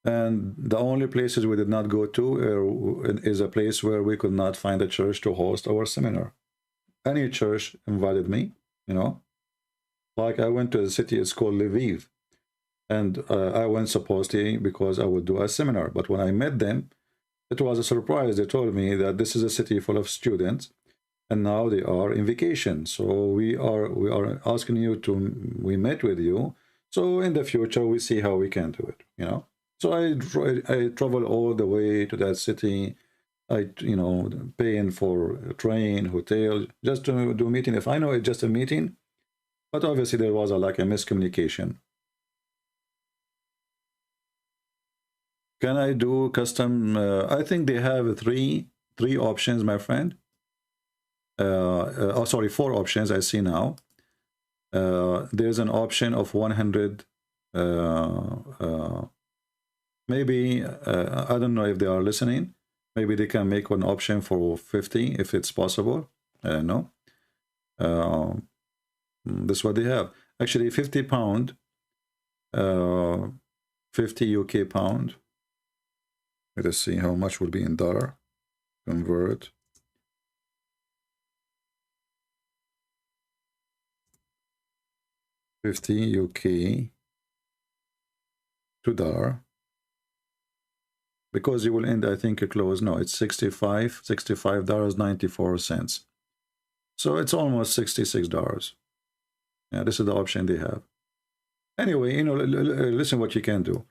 and the only places we did not go to is a place where we could not find a church to host our seminar. Any church invited me, you know. Like I went to a city, it's called Lviv. And I went supposedly because I would do a seminar. But when I met them, it was a surprise. They told me that this is a city full of students, and now they are in vacation. So we are asking you to, we met with you. So in the future, we see how we can do it, you know. So I travel all the way to that city. I, you know, paying for a train, hotel, just to do a meeting. If I know it's just a meeting, but obviously there was like a miscommunication. Can I do custom? I think they have three options, my friend. Oh, sorry, 4 options I see now. There's an option of 100. Maybe, I don't know if they are listening. Maybe they can make one option for 50 if it's possible. I don't know. This is what they have. Actually, £50, 50 UK pound. Let us see how much will be in dollar. Convert. $50 UK to dollar. Because you will end, I think, close. No, it's $65.94. So it's almost $66. Yeah, this is the option they have. Anyway, you know, listen what you can do.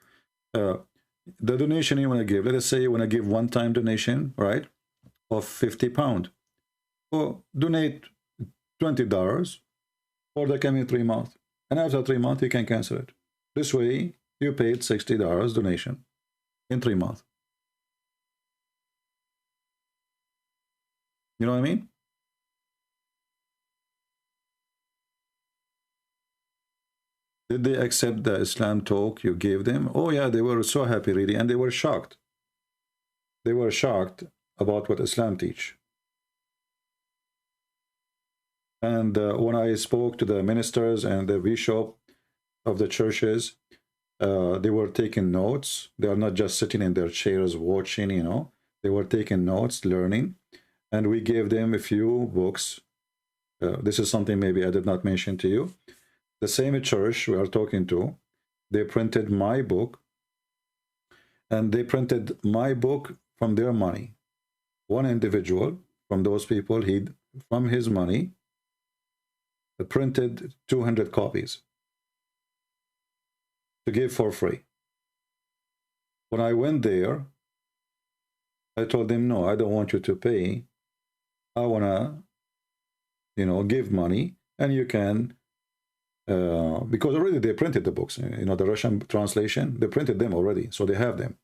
The donation you want to give, let us say you want to give one-time donation, right, of £50. Well, donate $20 for the coming 3 months. And after 3 months, you can cancel it. This way, you paid $60 donation in 3 months. You know what I mean? Did they accept the Islam talk you gave them? Oh yeah, they were so happy really, and they were shocked. They were shocked about what Islam teach. And when I spoke to the ministers and the bishop of the churches, they were taking notes. They are not just sitting in their chairs watching, you know. They were taking notes, learning. And we gave them a few books. This is something maybe I did not mention to you. The same church we are talking to, they printed my book. And they printed my book from their money. One individual from those people, he from his money, printed 200 copies to give for free. When I went there, I told them, no, I don't want you to pay. I want to, you know, give money, and you can, because already they printed the books, you know, the Russian translation, they printed them already, so they have them.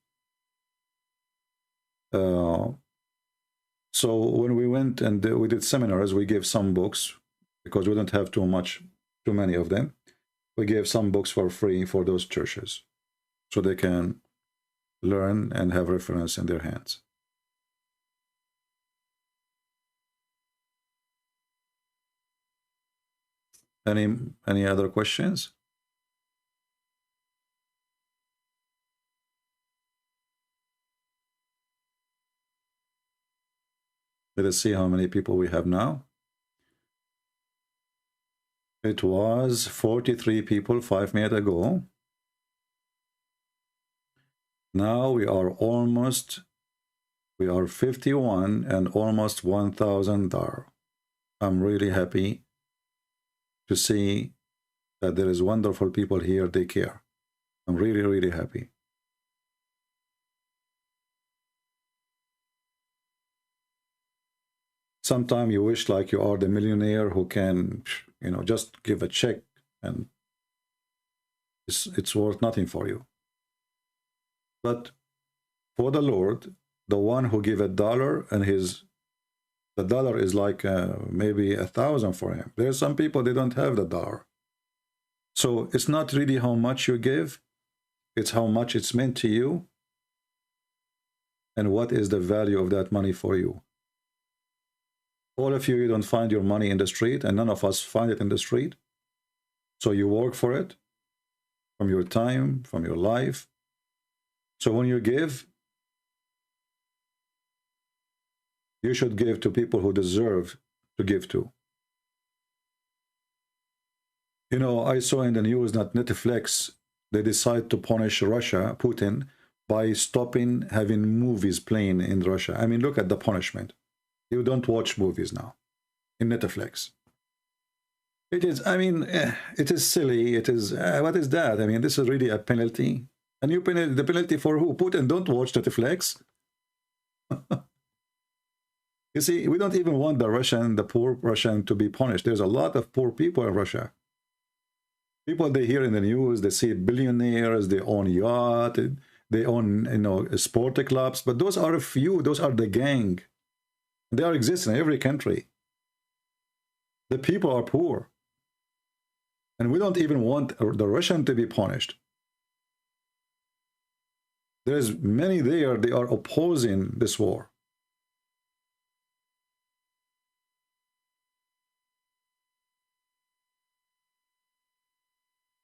So when we went and we did seminars, we gave some books, because we don't have too many of them. We gave some books for free for those churches, so they can learn and have reference in their hands. Any other questions? Let us see how many people we have now. It was 43 people 5 minutes ago. Now we are 51 and almost 1,000 there. I'm really happy to see that there is wonderful people here. They care. I'm really, really happy. Sometimes you wish like you are the millionaire who can, you know, just give a check and it's worth nothing for you. But for the Lord, the one who give $1 and the dollar is like maybe 1,000 for him. There's some people, they don't have the dollar. So it's not really how much you give, it's how much it's meant to you and what is the value of that money for you. All of you don't find your money in the street, and none of us find it in the street. So you work for it from your time, from your life. So when you give, you should give to people who deserve to give to. You know, I saw in the news that Netflix, they decide to punish Russia, Putin, by stopping having movies playing in Russia. I mean, look at the punishment. You don't watch movies now in Netflix. It is, I mean, it is silly. It is, what is that? I mean, this is really a penalty. And you penalty, the penalty for who? Putin, don't watch Netflix. You see, we don't even want the poor Russian to be punished. There's a lot of poor people in Russia. People they hear in the news, they see billionaires, they own yacht, they own, you know, sport clubs, but those are a few, those are the gang. They are existing in every country. The people are poor. And we don't even want the Russian to be punished. There's many there, they are opposing this war.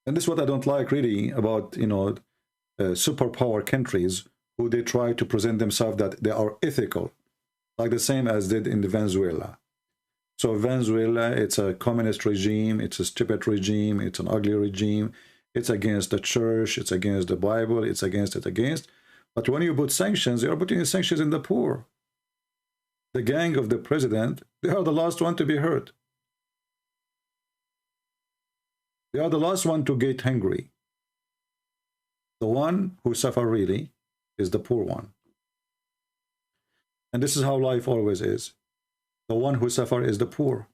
And this is what I don't like really about, you know, superpower countries who they try to present themselves that they are ethical. Like the same as did in Venezuela. So Venezuela, it's a communist regime, it's a stupid regime, it's an ugly regime, it's against the church, it's against the Bible, it's against. But when you put sanctions, you are putting sanctions in the poor. The gang of the president, they are the last one to be hurt. They are the last one to get hungry. The one who suffer really is the poor one. And this is how life always is. The one who suffers is the poor.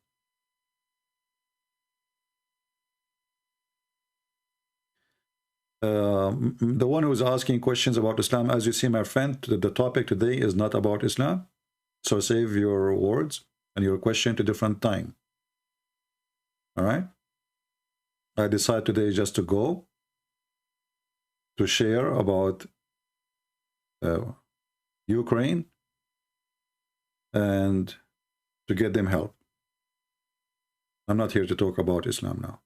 The one who is asking questions about Islam, as you see, my friend, the topic today is not about Islam. So save your words and your question to different time. All right? I decided today just to go to share about Ukraine and to get them help. I'm not here to talk about Islam now.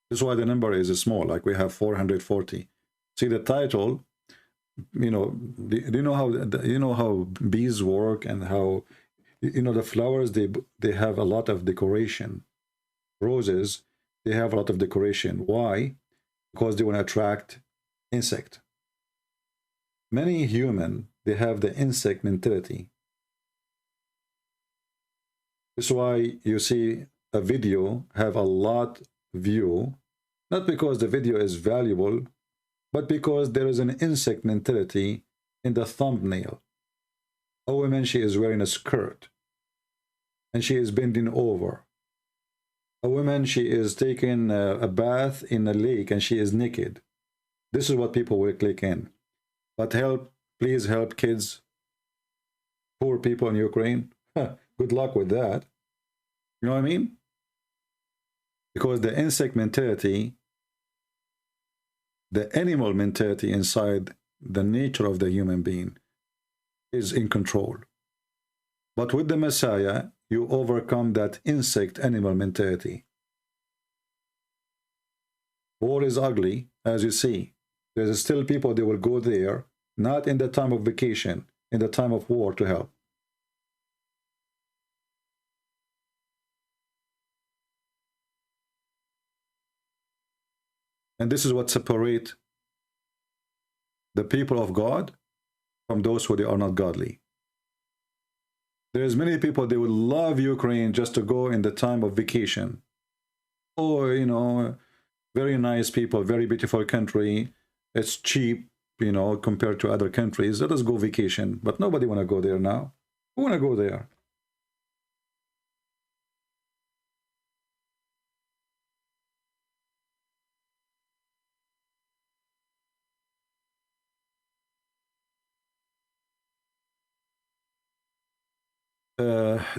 This is why the number is small, like we have 440. See the title, you know, do you know how bees work and how, you know, the flowers, they have a lot of decoration. Roses, they have a lot of decoration. Why? Because they want to attract insect. Many human, they have the insect mentality. This is why you see a video have a lot view, not because the video is valuable, but because there is an insect mentality in the thumbnail. A woman, she is wearing a skirt and she is bending over. A woman, she is taking a bath in a lake and she is naked. This is what people will click in. But help, please help kids, poor people in Ukraine. Good luck with that. You know what I mean? Because the insect mentality, the animal mentality inside the nature of the human being is in control. But with the Messiah, you overcome that insect animal mentality. War is ugly, as you see. There's still people, they will go there, not in the time of vacation, in the time of war to help. And this is what separates the people of God from those who they are not godly. There's many people, they will love Ukraine just to go in the time of vacation. Or, you know, very nice people, very beautiful country. It's cheap, you know, compared to other countries. Let us go vacation. But nobody want to go there now. Who want to go there?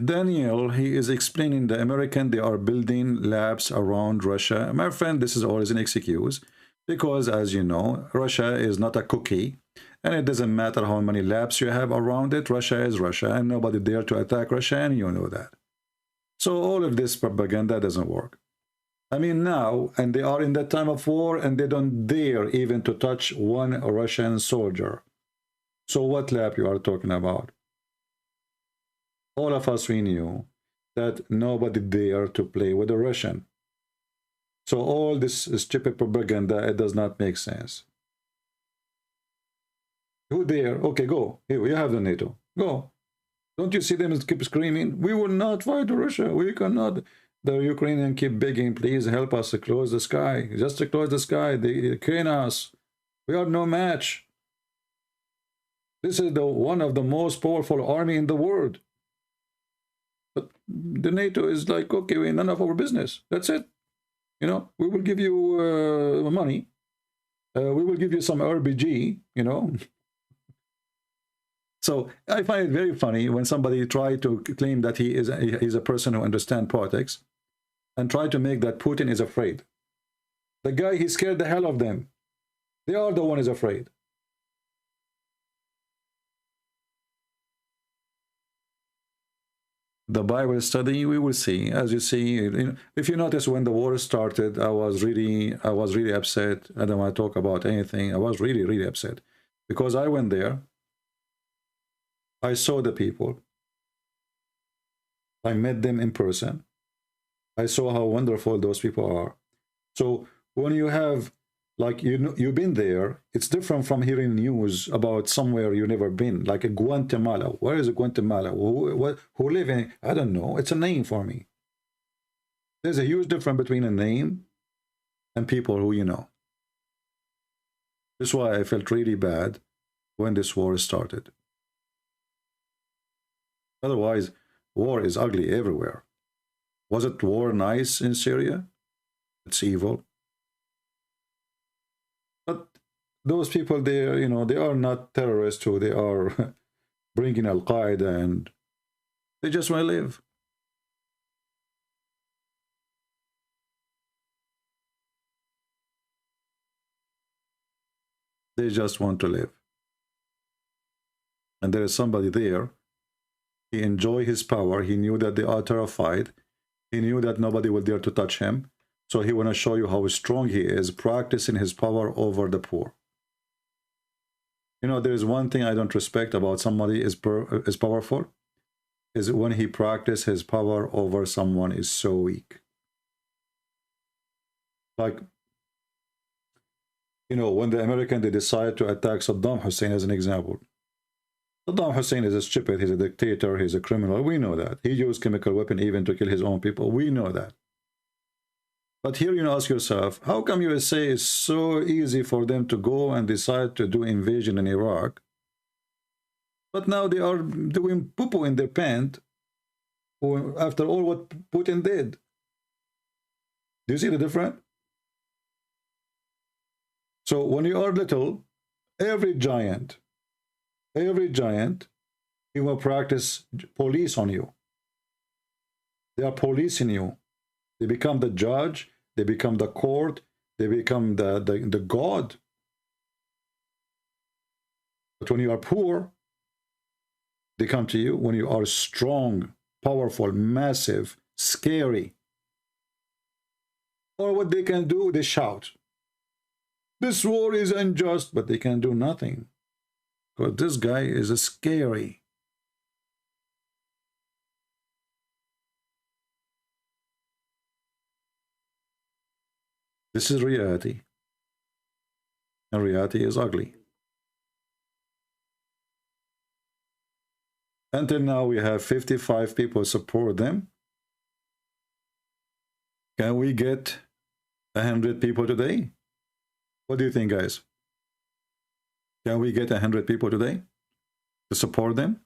Daniel, he is explaining the American, they are building labs around Russia. My friend, this is always an excuse because, as you know, Russia is not a cookie and it doesn't matter how many labs you have around it. Russia is Russia and nobody dare to attack Russia, and you know that. So all of this propaganda doesn't work. I mean, now, and they are in that time of war and they don't dare even to touch one Russian soldier. So what lab you are talking about? All of us, we knew that nobody dared to play with the Russian. So all this stupid propaganda, it does not make sense. Who dare? Okay, go. Here, you have the NATO. Go. Don't you see them keep screaming? We will not fight Russia. We cannot. The Ukrainians keep begging, please help us to close the sky. Just to close the sky. They can us. We are no match. This is one of the most powerful army in the world. But the NATO is like, okay, we're none of our business. That's it. You know, we will give you money. We will give you some RPG, you know. So I find it very funny when somebody try to claim that he's a person who understands politics and try to make that Putin is afraid. The guy, he scared the hell of them. They are the one who is afraid. The Bible study, we will see. As you see, if you notice, when the war started, I was really upset. I don't want to talk about anything. I was really upset because I went there. I saw the people. I met them in person. I saw how wonderful those people are. So when you have, like, you've been there, it's different from hearing news about somewhere you've never been, like a Guatemala. Where is Guatemala? Who live in? I don't know. It's a name for me. There's a huge difference between a name and people who you know. This is why I felt really bad when this war started. Otherwise, war is ugly everywhere. Was it war nice in Syria? It's evil. But those people there, you know, they are not terrorists who they are bringing Al-Qaeda, and they just want to live. They just want to live. And there is somebody there. He enjoyed his power. He knew that they are terrified. He knew that nobody will dare to touch him. So he want to show you how strong he is, practicing his power over the poor. You know, there is one thing I don't respect about somebody is powerful, is when he practices his power over someone is so weak. Like, you know, when the Americans, they decide to attack Saddam Hussein as an example. Saddam Hussein is a stupid, he's a dictator, he's a criminal, we know that. He used chemical weapon even to kill his own people, we know that. But here you ask yourself, how come USA is so easy for them to go and decide to do invasion in Iraq? But now they are doing poo-poo in their pants after all what Putin did. Do you see the difference? So when you are little, every giant, he will practice police on you. They are policing you. They become the judge, they become the court, they become the God. But when you are poor, they come to you. When you are strong, powerful, massive, scary, or what they can do, they shout. This war is unjust, but they can do nothing. Because this guy is scary. This is reality. And reality is ugly. Until now, we have 55 people support them. Can we get 100 people today? What do you think, guys? Can we get 100 people today to support them?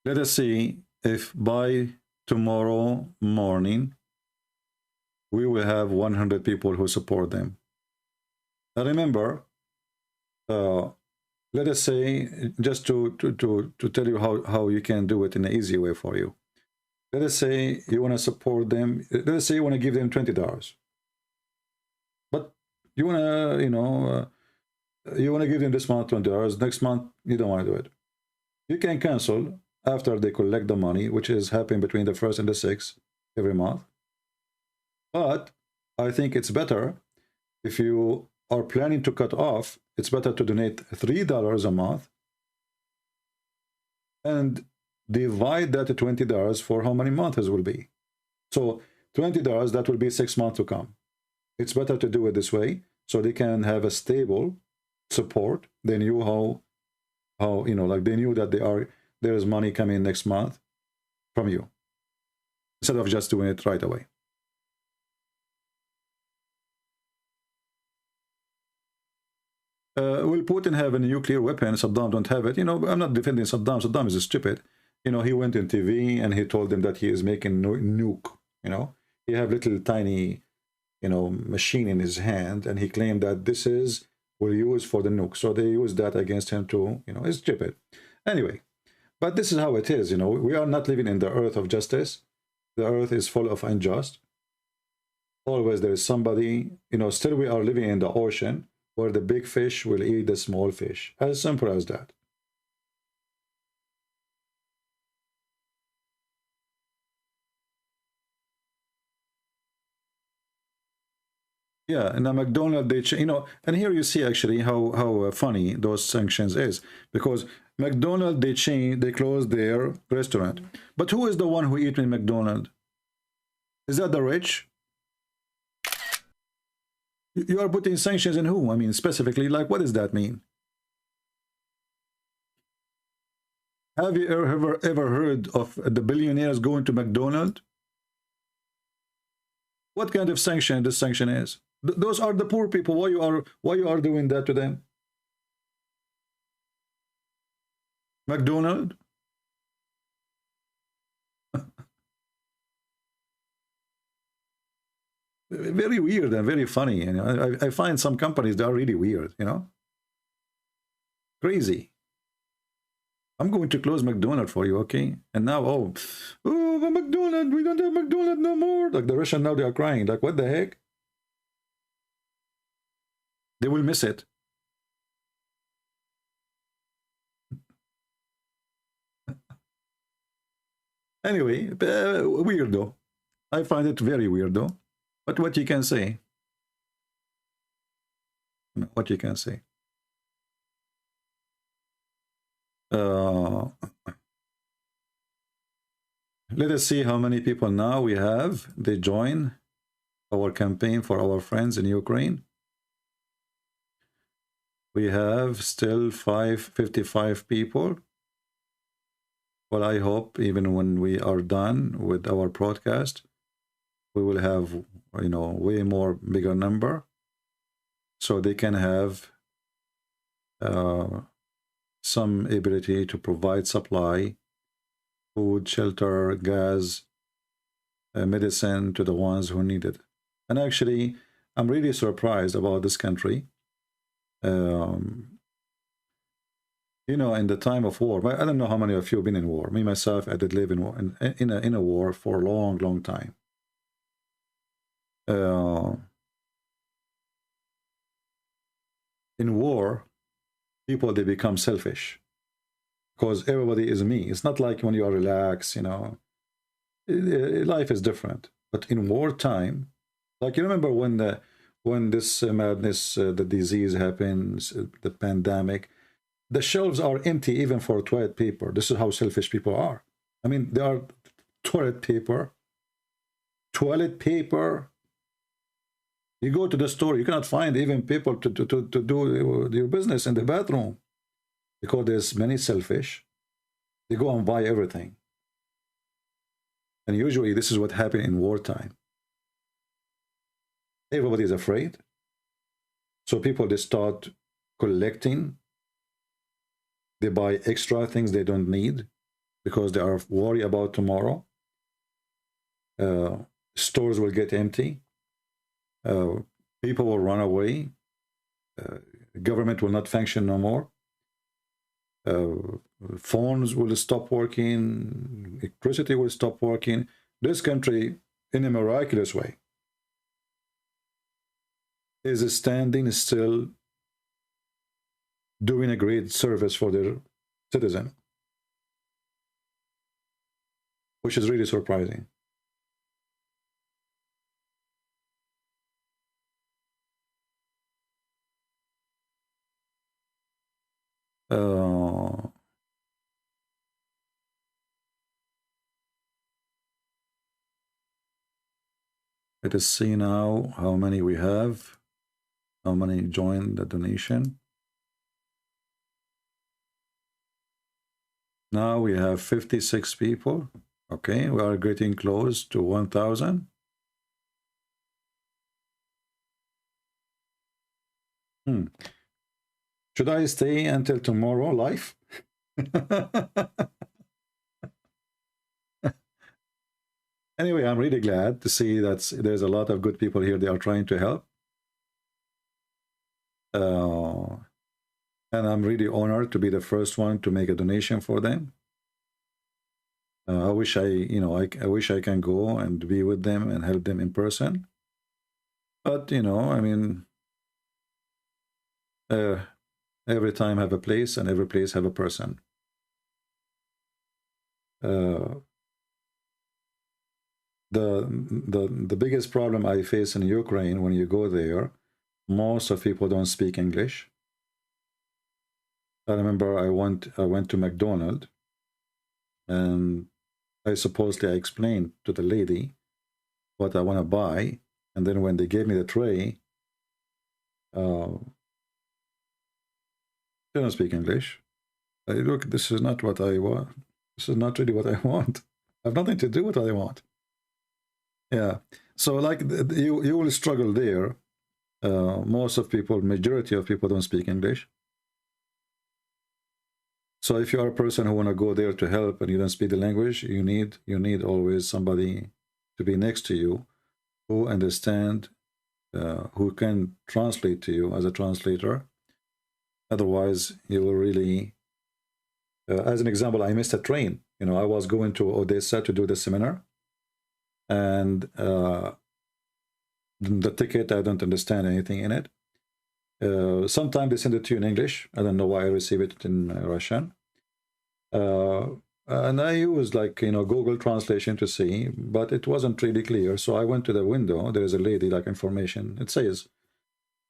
Let us see if by tomorrow morning we will have 100 people who support them. Now remember, let us say, just to tell you how you can do it in an easy way for you. Let us say you want to support them. Let us say you want to give them $20. But you want to, you want to give them this month $20. Next month, you don't want to do it. You can cancel after they collect the money, which is happening between the 1st and the 6th every month. But I think it's better if you are planning to cut off, it's better to donate $3 a month and divide that to $20 for how many months it will be. So $20, that will be 6 months to come. It's better to do it this way so they can have a stable support. They knew how like they knew that there is money coming next month from you, instead of just doing it right away. Will Putin have a nuclear weapon? Saddam don't have it. I'm not defending Saddam. Saddam is stupid. He went in TV and he told them that he is making nuke. He have little tiny, machine in his hand, and he claimed that this will use for the nuke. So they use that against him too. It's stupid. Anyway, but this is how it is. We are not living in the earth of justice. The earth is full of unjust. Always there is somebody. Still we are living in the ocean, where the big fish will eat the small fish. As simple as that. Yeah, and the McDonald's, and here you see actually how funny those sanctions is, because McDonald's, they closed their restaurant. But who is the one who eat in McDonald's? Is that the rich? You are putting sanctions in who? I mean, specifically, like, what does that mean? Have you ever heard of the billionaires going to McDonald's? What kind of sanction this sanction is? Those are the poor people. Why you are doing that to them? McDonald's? Very weird and very funny. I find some companies that are really weird, Crazy. I'm going to close McDonald's for you, okay? And now, oh, the McDonald's, we don't have McDonald's no more. Like the Russians now, they are crying. Like, what the heck? They will miss it. Anyway, weird though. I find it very weird though. But what you can say? What you can say? Let us see how many people now we have. They join our campaign for our friends in Ukraine. We have still 55 people. Well, I hope even when we are done with our broadcast, we will have, you know, way more bigger number, so they can have some ability to provide supply, food, shelter, gas, medicine to the ones who need it. And actually, I'm really surprised about this country. You know, in the time of war, I don't know how many of you have been in war. Me, myself, I did live in war, in a war for a long, long time. In war, people, they become selfish because everybody is me. It's not like when you are relaxed, you know, life is different. But in wartime, like you remember when this madness, the disease happens, the pandemic, the shelves are empty even for toilet paper. This is how selfish people are. I mean, there are toilet paper. You go to the store, you cannot find even people to do your business in the bathroom because there's many selfish. They go and buy everything. And usually this is what happens in wartime. Everybody is afraid. So people, they start collecting. They buy extra things they don't need because they are worried about tomorrow. Stores will get empty. People will run away. Government will not function no more. Phones will stop working. Electricity will stop working. This country, in a miraculous way, is standing still, doing a great service for their citizen, which is really surprising. Let us see now how many we have, how many joined the donation. Now we have 56 people. Okay, we are getting close to 1,000. Should I stay until tomorrow live? Anyway, I'm really glad to see that there's a lot of good people here. They are trying to help. And I'm really honored to be the first one to make a donation for them. I wish I wish I can go and be with them and help them in person. But, you know, I mean, every time have a place and every place have a person. The biggest problem I face in Ukraine, when you go there, most of people don't speak English. I remember I went to McDonald's, and I explained to the lady what I want to buy, and then when they gave me the tray, they don't speak English. Look, this is not what I want. This is not really what I want. I have nothing to do with what I want. Yeah, so like you will struggle there. Most of people, majority of people don't speak English. So if you are a person who want to go there to help and you don't speak the language, you need always somebody to be next to you who understand, who can translate to you as a translator. Otherwise, you will really As an example, I missed a train. You know, I was going to Odessa to do the seminar, and the ticket, I don't understand anything in it. Sometimes they send it to you in English. I don't know why I receive it in Russian. And I used, like, you know, Google translation to see, but it wasn't really clear. So I went to the window. There is a lady, like, information. It says,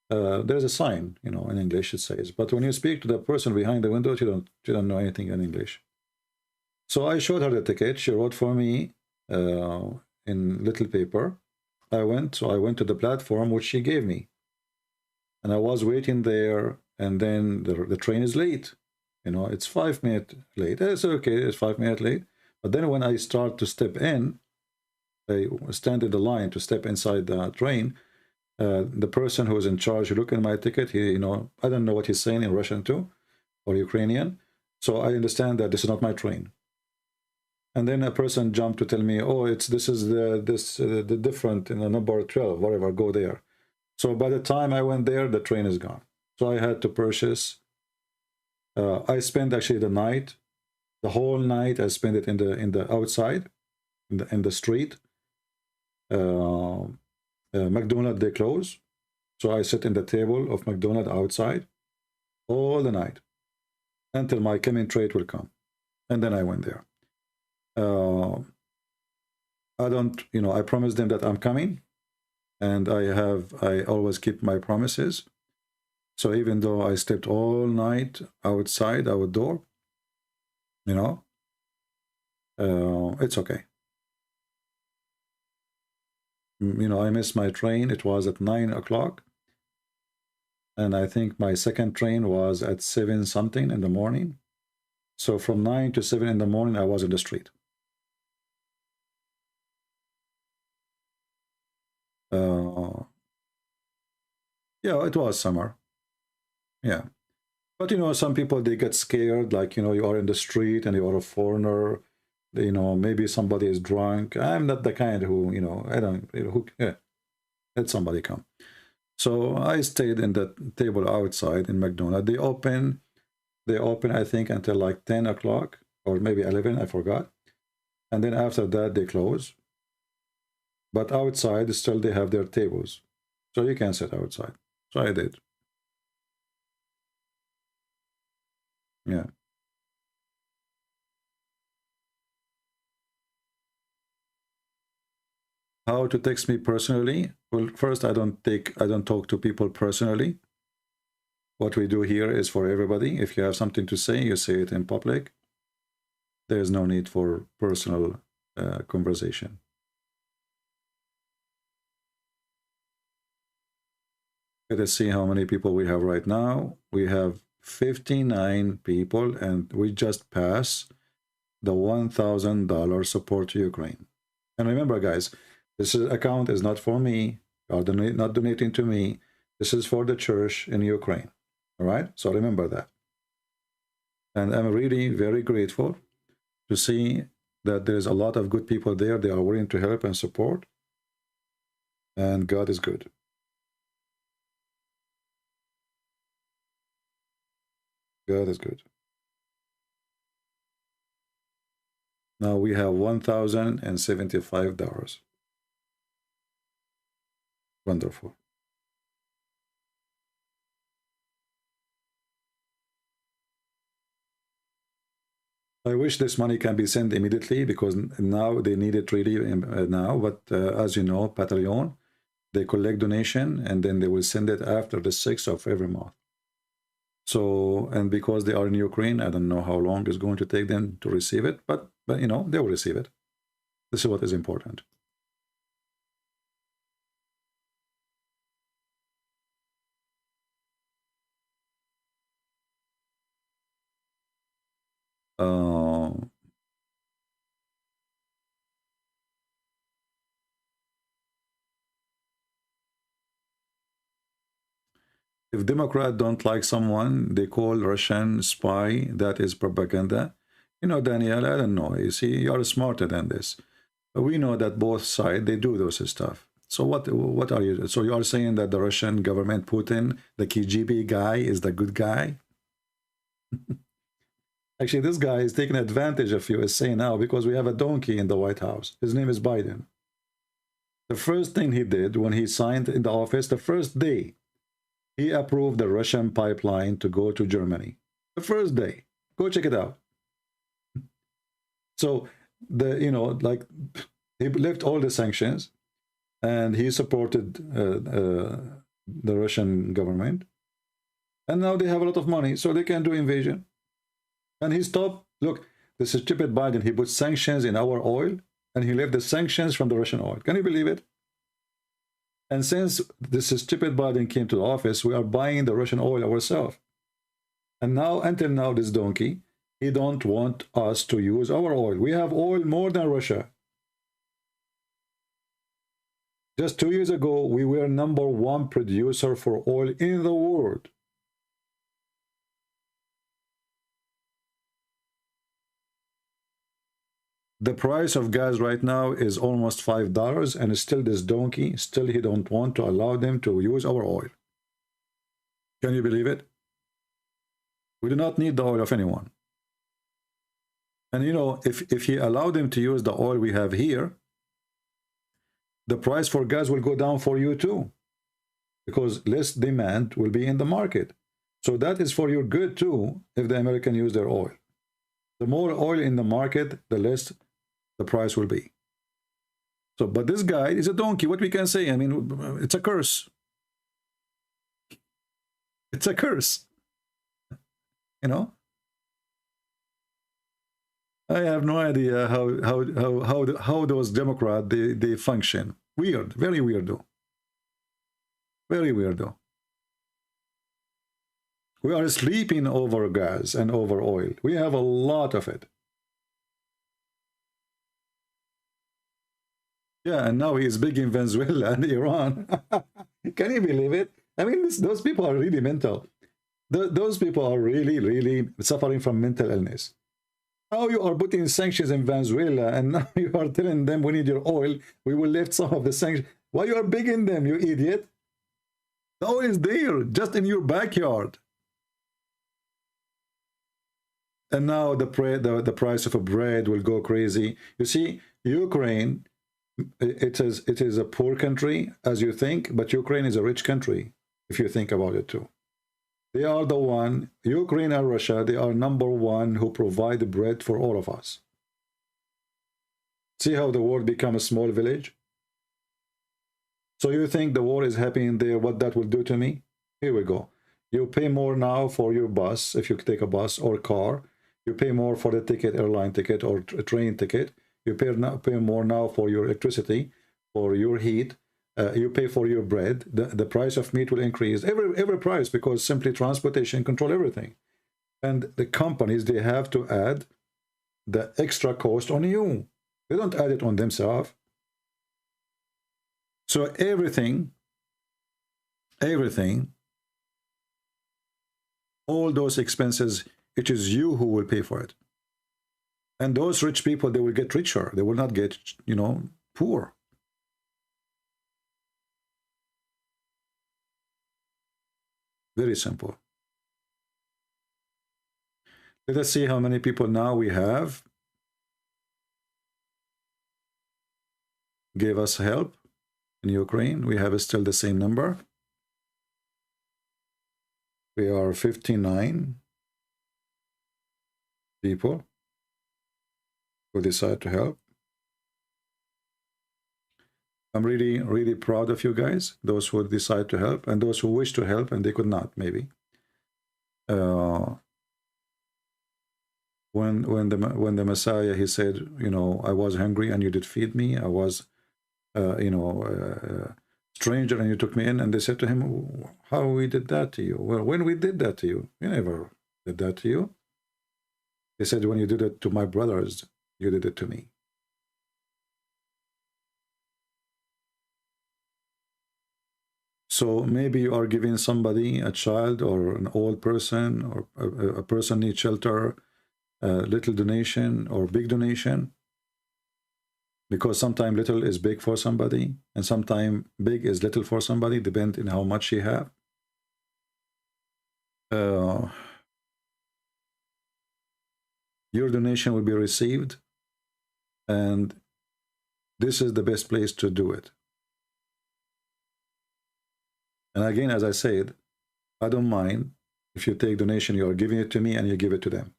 there's a sign, you know, in English it says. But when you speak to the person behind the window, she don't know anything in English. So I showed her the ticket. She wrote for me in little paper. I went to the platform which she gave me. And I was waiting there, and then the train is late. You know, it's 5 minutes late. It's okay, it's 5 minutes late. But then when I start to step in, I stand in the line to step inside the train, the person who is in charge, look at my ticket, he, you know, I don't know what he's saying in Russian too, or Ukrainian. So I understand that this is not my train. And then a person jumped to tell me, oh, this is the different, in the number 12, whatever, go there. So by the time I went there, the train is gone. So I had to purchase. I spent actually the night, the whole night. I spent it in the outside, in the street. McDonald's, they close, so I sit in the table of McDonald's outside all the night until my coming trade will come, and then I went there. I don't, you know, I promised them that I'm coming, and I always keep my promises. So even though I slept all night outside, outdoor, you know, it's okay. You know, I missed my train. It was at 9 o'clock. And I think my second train was at 7 something in the morning. So from 9 to 7 in the morning, I was in the street. Yeah, it was summer. Yeah. But, you know, some people, they get scared, like, you know, you are in the street and you are a foreigner. You know, maybe somebody is drunk. I'm not the kind who, you know, I don't, you know, who, yeah, let somebody come. So I stayed in the table outside in McDonald's. They open, I think, until like 10 o'clock or maybe 11, I forgot. And then after that, they close. But outside, still they have their tables. So you can sit outside. So I did. Yeah. How to text me personally? Well, first, I don't talk to people personally. What we do here is for everybody. If you have something to say, you say it in public. There's no need for personal conversation. Let us see how many people we have right now. We have 59 people, and we just passed the $1,000 support to Ukraine. And remember, guys, this account is not for me, or not donating to me. This is for the church in Ukraine. All right? So remember that. And I'm really very grateful to see that there's a lot of good people there. They are willing to help and support. And God is good. God is good. Now we have $1,075. Wonderful. I wish this money can be sent immediately, because now they need it really now. But as you know, Patreon, they collect donation and then they will send it after the 6th of every month. So, and because they are in Ukraine, I don't know how long it's going to take them to receive it, but you know, they will receive it. This is what is important. If Democrats don't like someone, they call Russian spy. That is propaganda. You know, Daniel, I don't know. You see, you are smarter than this. But we know that both sides, they do those stuff. So what are you? So you are saying that the Russian government, Putin, the KGB guy, is the good guy? Actually, this guy is taking advantage of USA now because we have a donkey in the White House. His name is Biden. The first thing he did when he signed in the office, the first day, he approved the Russian pipeline to go to Germany. The first day. Go check it out. So, like, he left all the sanctions and he supported the Russian government. And now they have a lot of money, so they can do invasion. And he stopped. Look, this is stupid Biden. He put sanctions in our oil, and he left the sanctions from the Russian oil. Can you believe it? And since this stupid Biden came to the office, we are buying the Russian oil ourselves. And now, until now, this donkey, he don't want us to use our oil. We have oil more than Russia. Just 2 years ago, we were #1 producer for oil in the world. The price of gas right now is almost $5, and still this donkey, still he don't want to allow them to use our oil. Can you believe it? We do not need the oil of anyone. And if he allowed them to use the oil we have here, the price for gas will go down for you too, because less demand will be in the market. So that is for your good too, if the Americans use their oil. The more oil in the market, the less the price will be. So, but this guy is a donkey. What we can say? I mean, it's a curse. It's a curse. I have no idea how those Democrats they function. Weird, very weird though. Very weird though. We are sleeping over gas and over oil. We have a lot of it. Yeah, and now he is big in Venezuela and Iran. Can you believe it? I mean, those people are really mental. Those people are really, really suffering from mental illness. Now you are putting sanctions in Venezuela, and now you are telling them we need your oil. We will lift some of the sanctions. Why you are begging them, you idiot? The oil is there, just in your backyard. And now the price of a bread will go crazy. You see, Ukraine, it is a poor country, as you think, but Ukraine is a rich country, if you think about it too. They are the one, Ukraine and Russia, they are #1 who provide the bread for all of us. See how the world become a small village? So you think the war is happening there, what that will do to me? Here we go. You pay more now for your bus, if you take a bus or car. You pay more for the ticket, airline ticket or train ticket. You pay more now for your electricity, for your heat. You pay for your bread. The price of meat will increase. Every price, because simply transportation control everything. And the companies, they have to add the extra cost on you. They don't add it on themselves. So everything, all those expenses, it is you who will pay for it. And those rich people, they will get richer. They will not get, poor. Very simple. Let us see how many people now we have. Gave us help in Ukraine. We have still the same number. We are 59 people who decide to help. I'm really, really proud of you guys, those who decide to help, and those who wish to help and they could not, maybe. When the Messiah, he said, I was hungry and you did feed me. I was, stranger and you took me in. And they said to him, how we did that to you? Well, when we did that to you? We never did that to you. He said, when you did it to my brothers, you did it to me. So maybe you are giving somebody, a child or an old person, or a person needs shelter, a little donation or big donation. Because sometimes little is big for somebody, and sometimes big is little for somebody, depending on how much you have. your donation will be received, and this is the best place to do it. And again, as I said, I don't mind if you take donation, you are giving it to me and you give it to them.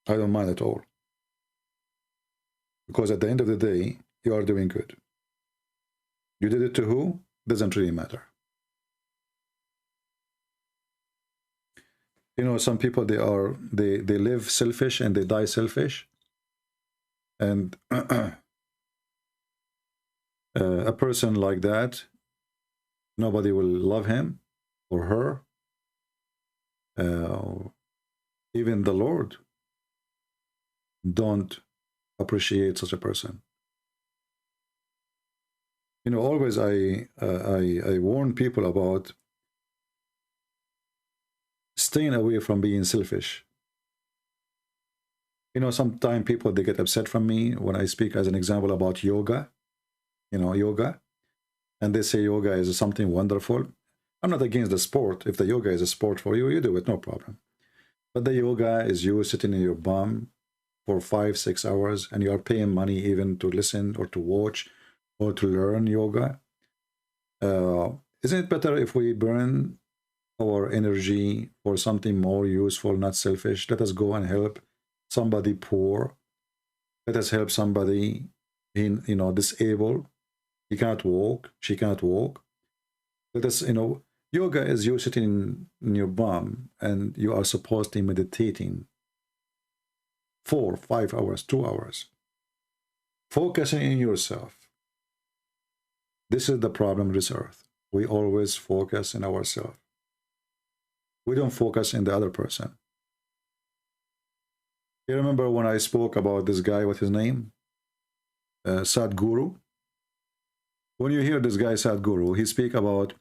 I don't mind at all. Because at the end of the day, you are doing good. You did it to who? Doesn't really matter. You know, some people, they live selfish and they die selfish. And a person like that, nobody will love him or her. Even the Lord don't appreciate such a person. You know, always I warn people about staying away from being selfish. You know, sometimes people, they get upset from me when I speak as an example about yoga, you know, yoga, and they say yoga is something wonderful. I'm not against the sport. If the yoga is a sport for you, you do it, no problem. But the yoga is you sitting in your bum for 5-6 hours, and you are paying money even to listen or to watch or to learn yoga. Isn't it better if we burn our energy for something more useful, not selfish? Let us go and help somebody poor. Let us help somebody in, you know, disabled. He can't walk, she can't walk. Let us, you know, yoga is you sitting in your bum and you are supposed to be meditating 4-5 hours, 2 hours, focusing in yourself. This is the problem with this earth. We always focus in ourselves. We don't focus in the other person. You remember when I spoke about this guy, what's his name? Sadhguru. When you hear this guy, Sadhguru, he speak about,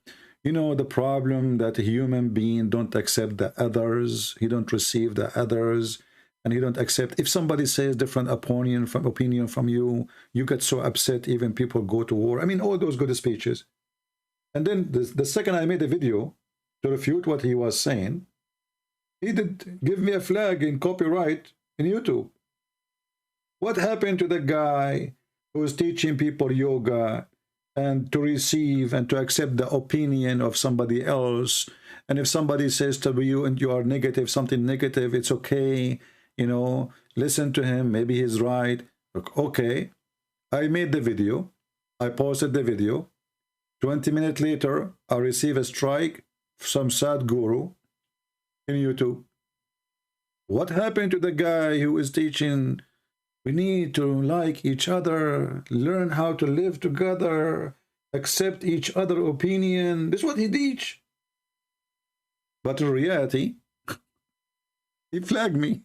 you know, the problem that a human being don't accept the others, he don't receive the others, and he don't accept. If somebody says different opinion from you, you get so upset, even people go to war. I mean, all those good speeches. And then the second I made a video to refute what he was saying, he did give me a flag in copyright in YouTube. What happened to the guy who is teaching people yoga and to receive and to accept the opinion of somebody else? And if somebody says to you and you are negative, something negative, it's okay, you know, listen to him, maybe he's right. Okay, I made the video, I posted the video. 20 minutes later, I receive a strike from Sadhguru in YouTube. What happened to the guy who is teaching we need to like each other, learn how to live together, accept each other's opinion? This is what he teach. But in reality, he flagged me.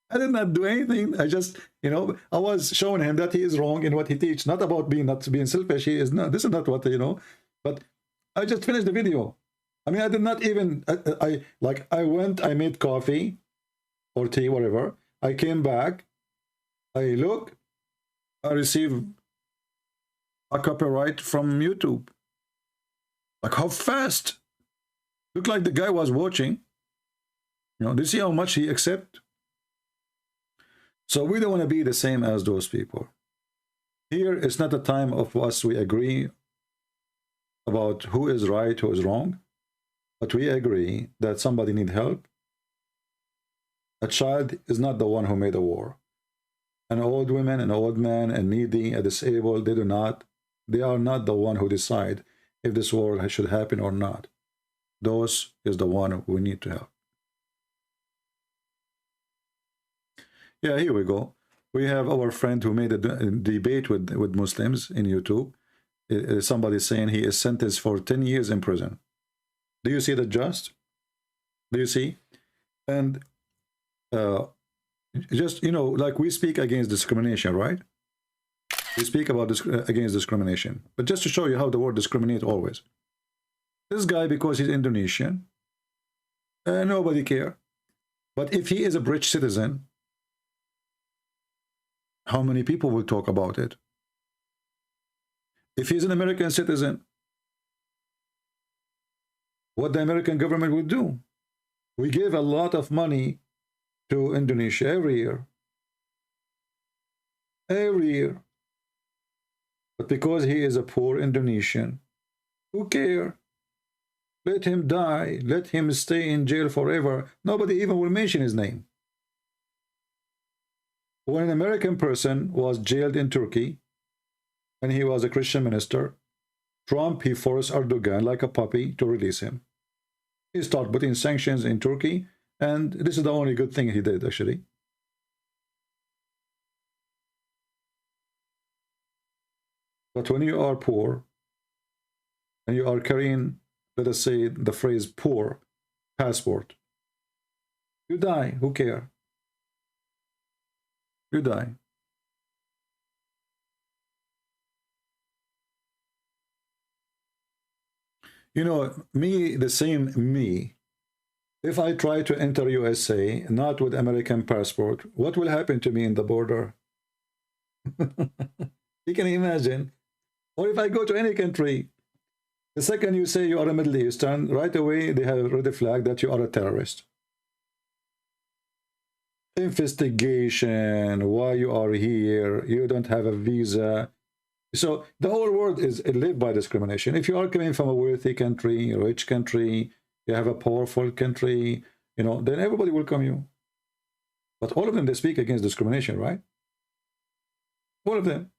I did not do anything. I just, you know, I was showing him that he is wrong in what he teach. Not about not being selfish. He is not. This is not what, you know. But I just finished the video. I mean, I did not even. I went. I made coffee or tea, whatever. I came back. I look. I received a copyright from YouTube. Like, how fast? Looked like the guy was watching. You know, do you see how much he accept? So we don't want to be the same as those people. Here, it's not a time of us we agree about who is right, who is wrong, but we agree that somebody need help. A child is not the one who made a war. An old woman, an old man, a needy, a disabled, they are not the one who decide if this war should happen or not. Those is the one we need to help. Yeah, here we go. We have our friend who made a debate with Muslims in YouTube. Somebody saying he is sentenced for 10 years in prison. Do you see that just? Do you see? And just, you know, like we speak against discrimination, right? We speak about against discrimination. But just to show you how the word discriminate always. This guy, because he's Indonesian, nobody care. But if he is a British citizen, how many people will talk about it? If he's an American citizen, what the American government will do? We give a lot of money to Indonesia every year. Every year. But because he is a poor Indonesian, who cares? Let him die. Let him stay in jail forever. Nobody even will mention his name. When an American person was jailed in Turkey, and he was a Christian minister, Trump, he forced Erdogan like a puppy to release him. He started putting sanctions in Turkey, and this is the only good thing he did, actually. But when you are poor, and you are carrying, let us say, the phrase poor passport, you die. Who cares? You die. You know, me, the same me, if I try to enter USA, not with American passport, what will happen to me in the border? You can imagine. Or if I go to any country, the second you say you are a Middle Eastern, right away they have already flagged that you are a terrorist. Investigation, why you are here, you don't have a visa. So the whole world is lived by discrimination. If you are coming from a wealthy country, a rich country, you have a powerful country, you know, then everybody welcome you. But all of them, they speak against discrimination, right? All of them.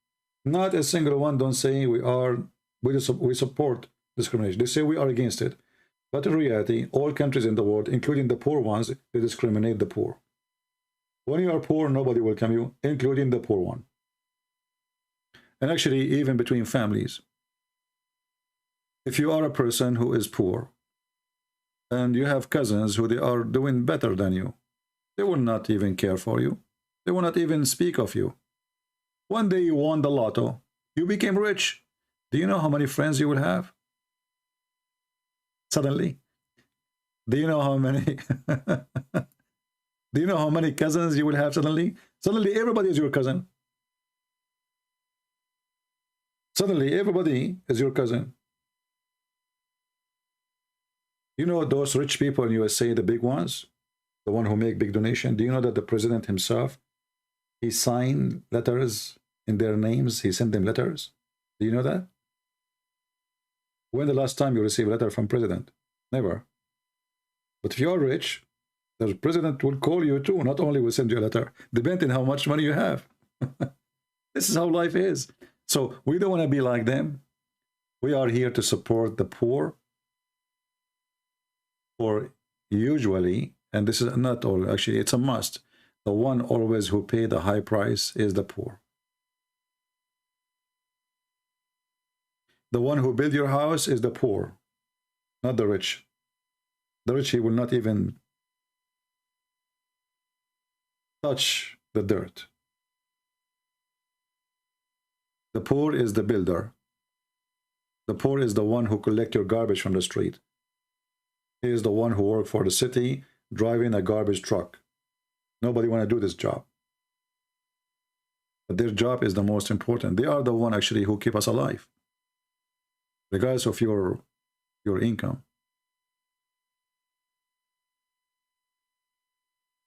Not a single one don't say we support discrimination. They say we are against it. But in reality, all countries in the world, including the poor ones, they discriminate the poor. When you are poor, nobody will welcome you, including the poor one. And actually, even between families. If you are a person who is poor, and you have cousins who they are doing better than you, they will not even care for you. They will not even speak of you. One day you won the lotto, you became rich. Do you know how many friends you will have? Suddenly. Do you know how many? Do you know how many cousins you will have suddenly? Suddenly everybody is your cousin. Suddenly everybody is your cousin. You know those rich people in USA, the big ones, the one who make big donation. Do you know that the president himself, he signed letters in their names? He sent them letters. Do you know that? When the last time you received a letter from president? Never. But if you are rich, the president will call you too. Not only will send you a letter, depending on how much money you have. This is how life is. So we don't want to be like them. We are here to support the poor. Or usually, and this is not all, actually, it's a must. The one always who pay the high price is the poor. The one who build your house is the poor, not the rich. The rich, he will not even touch the dirt. The poor is the builder. The poor is the one who collect your garbage from the street. He is the one who work for the city, driving a garbage truck. Nobody want to do this job. But their job is the most important. They are the one actually who keep us alive, regardless of your income.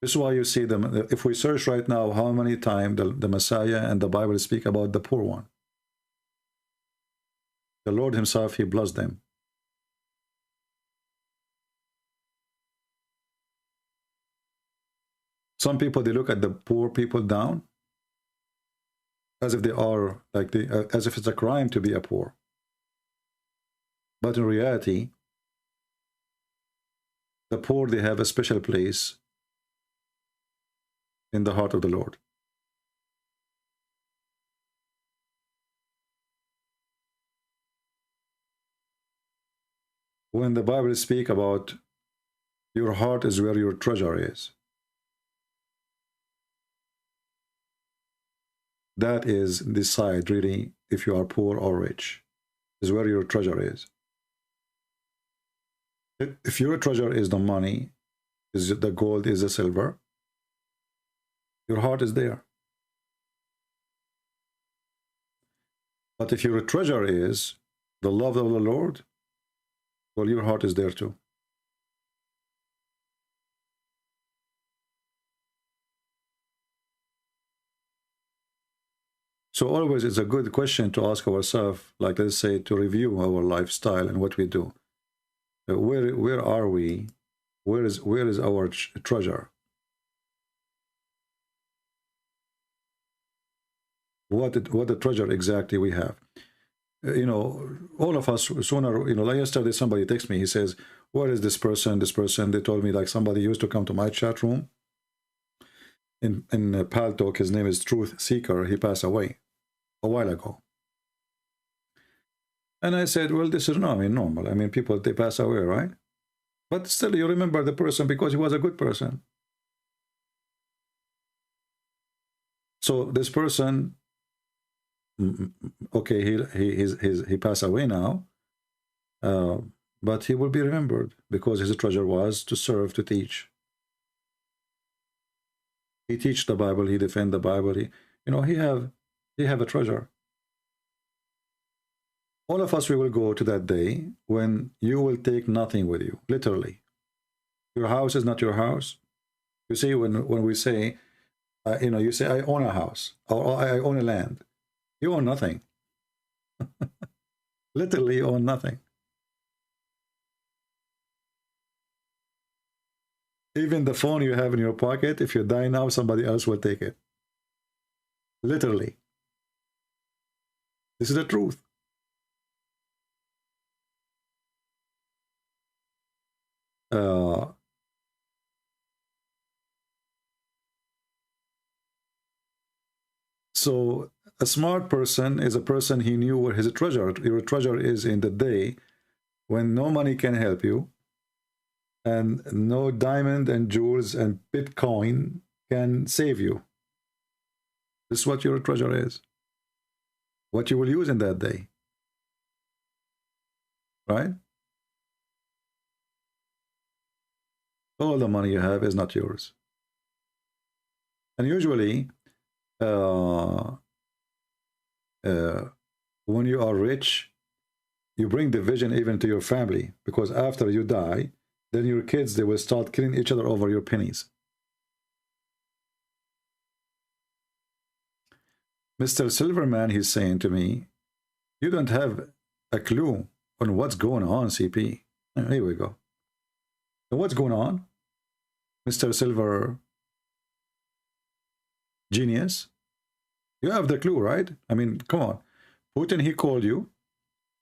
This is why you see them. If we search right now, how many times the Messiah and the Bible speak about the poor one? The Lord himself, he blessed them. Some people, they look at the poor people down as if they are like as if it's a crime to be a poor. But in reality, the poor, they have a special place in the heart of the Lord. When the Bible speaks about your heart is where your treasure is, that is decide really if you are poor or rich, is where your treasure is. If your treasure is the money, is the gold, is the silver, your heart is there. But if your treasure is the love of the Lord, well, your heart is there too. So always it's a good question to ask ourselves, like let's say to review our lifestyle and what we do. Where are we? Where is our treasure? What the treasure exactly we have? You know, all of us sooner, you know, like yesterday somebody texted me, he says, where is this person? This person, they told me like somebody used to come to my chat room in Paltalk, his name is Truth Seeker, he passed away a while ago. And I said, well, this is normal. I mean, people, they pass away, right? But still, you remember the person because he was a good person. So this person, okay, he passed away now, but he will be remembered because his treasure was to serve, to teach. He teach the Bible, he defend the Bible. He have a treasure. All of us, we will go to that day when you will take nothing with you, literally. Your house is not your house. You see, when we say, you know, you say, I own a house, or I own a land. You own nothing. Literally, you own nothing. Even the phone you have in your pocket, if you die now, somebody else will take it. Literally. This is the truth. So a smart person is a person he knew where his treasure. Your treasure is in the day when no money can help you and no diamond and jewels and Bitcoin can save you. This is what your treasure is. What you will use in that day. Right? All the money you have is not yours. And usually, when you are rich, you bring division even to your family, because after you die, then your kids, they will start killing each other over your pennies. Mr. Silverman, he's saying to me, you don't have a clue on what's going on, CP. Here we go. And what's going on? Mr. Silver Genius, you have the clue, right? I mean, come on. Putin, he called you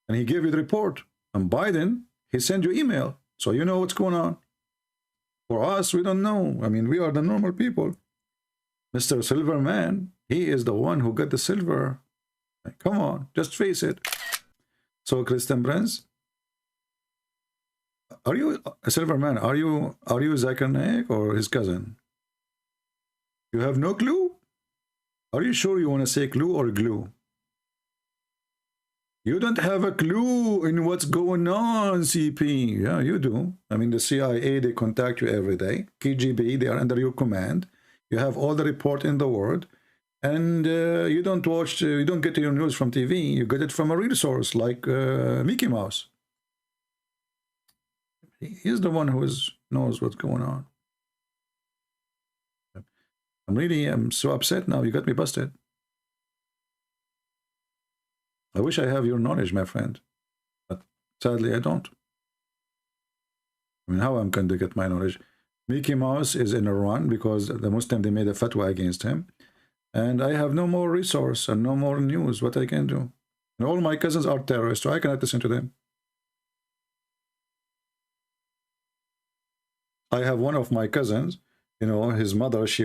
and he gave you the report. And Biden, he sent you email. So you know what's going on. For us, we don't know. I mean, we are the normal people. Mr. Silverman, he is the one who got the silver. Come on, just face it. So, Christian Prince, are you a Silverman? Are you Zakarnaik or his cousin? You have no clue? Are you sure you want to say clue or glue? You don't have a clue in what's going on, CP. Yeah, you do. I mean, the CIA, they contact you every day. KGB, they are under your command. You have all the report in the world. And you don't watch, you don't get your news from TV. You get it from a real source like Mickey Mouse. He's the one who knows what's going on. I'm so upset now. You got me busted. I wish I have your knowledge, my friend. But sadly, I don't. I mean, how I'm going to get my knowledge? Mickey Mouse is in a run because the Muslim, they made a fatwa against him. And I have no more resource and no more news. What I can do? And all my cousins are terrorists, so I cannot listen to them. I have one of my cousins, you know, his mother, she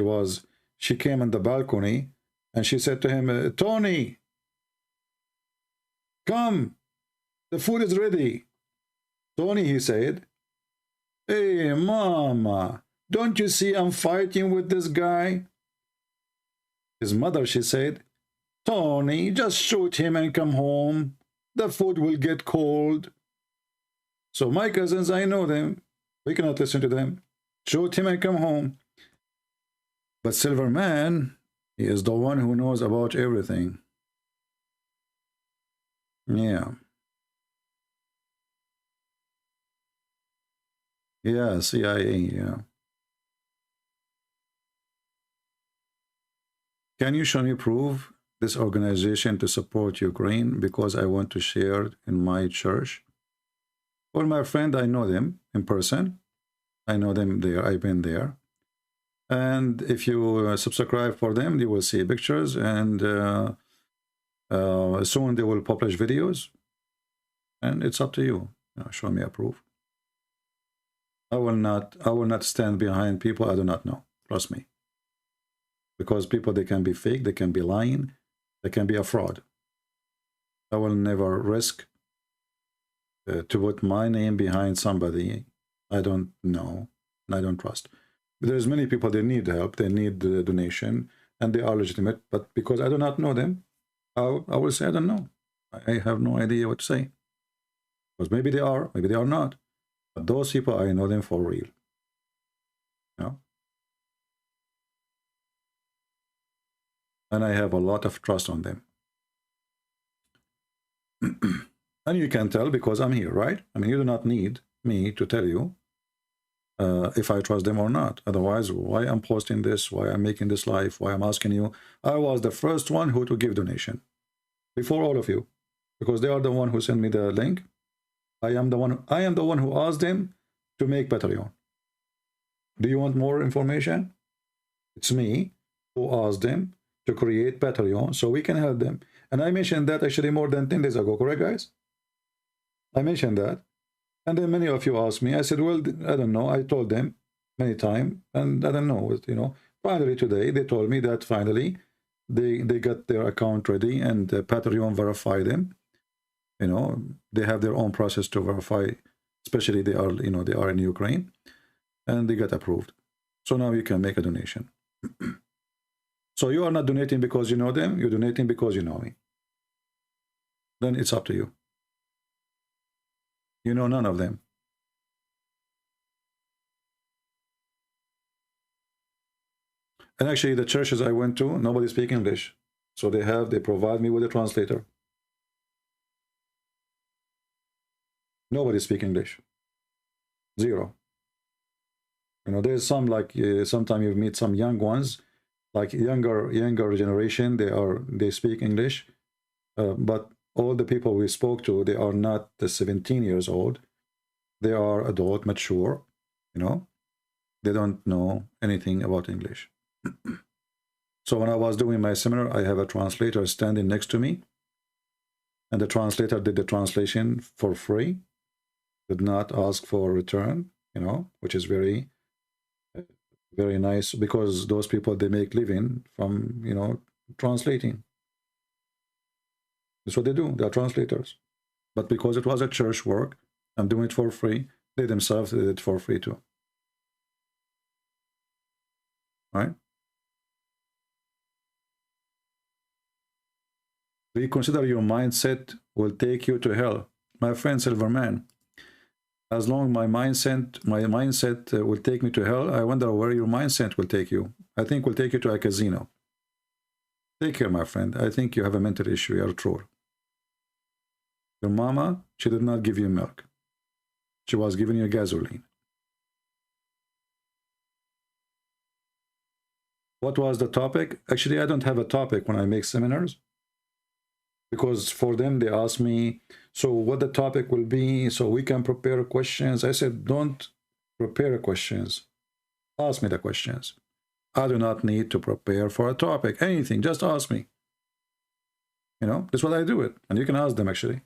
came on the balcony and she said to him, Tony, come, the food is ready. Tony, he said, hey, mama, don't you see I'm fighting with this guy? His mother, she said, Tony, just shoot him and come home. The food will get cold. So my cousins, I know them. We cannot listen to them. Shoot him and come home. But Silverman, he is the one who knows about everything. Yeah. Yeah, CIA, yeah. Can you show me proof this organization to support Ukraine because I want to share in my church. Well, my friend, I know them in person. I know them there. I've been there. And if you subscribe for them, you will see pictures, and soon they will publish videos. And it's up to you. Show me approve. I will not stand behind people I do not know. Trust me. Because people, they can be fake, they can be lying, they can be a fraud. I will never risk to put my name behind somebody I don't know and I don't trust. There's many people, they need help, they need the donation, and they are legitimate, but because I do not know them, I will say I don't know. I have no idea what to say. Because maybe they are not. But those people, I know them for real. You know? And I have a lot of trust on them. And you can tell because I'm here, right? I mean, you do not need me to tell you if I trust them or not. Otherwise, why I'm posting this, why I'm making this live, why I'm asking you. I was the first one who to give donation before all of you, because they are the one who sent me the link. I am the one who asked them to make Patreon. Do you want more information? It's me who asked them to create Patreon so we can help them. And I mentioned that actually more than 10 days ago, correct, guys? I mentioned that. And then many of you asked me. I said, well, I don't know. I told them many times, and I don't know, you know. Finally today, they told me that finally they got their account ready and Patreon verified them. You know, they have their own process to verify, especially they are, you know, they are in Ukraine, and they got approved. So now you can make a donation. So you are not donating because you know them, you're donating because you know me. Then it's up to you. You know none of them. And actually the churches I went to, nobody speaks English. So they provide me with a translator. Nobody speaks English. Zero. You know, there's some like sometimes you meet some young ones, like younger generation. They speak English, but all the people we spoke to, they are not 17 years old. They are adult, mature. You know, they don't know anything about English. So when I was doing my seminar, I have a translator standing next to me, and the translator did the translation for free. Did not ask for return, you know, which is very, very nice, because those people, they make living from, you know, translating. That's what they do. They are translators. But because it was a church work, I'm doing it for free. They themselves did it for free too. Right? Do you consider your mindset will take you to hell? My friend Silverman, as long as my mindset will take me to hell, I wonder where your mindset will take you. I think will take you to a casino. Take care, my friend. I think you have a mental issue. You're true. Your mama, she did not give you milk. She was giving you gasoline. What was the topic? Actually, I don't have a topic when I make seminars, because for them, they ask me, so what the topic will be, so we can prepare questions. I said, don't prepare questions. Ask me the questions. I do not need to prepare for a topic, anything, just ask me. You know, that's what I do it. And you can ask them, actually.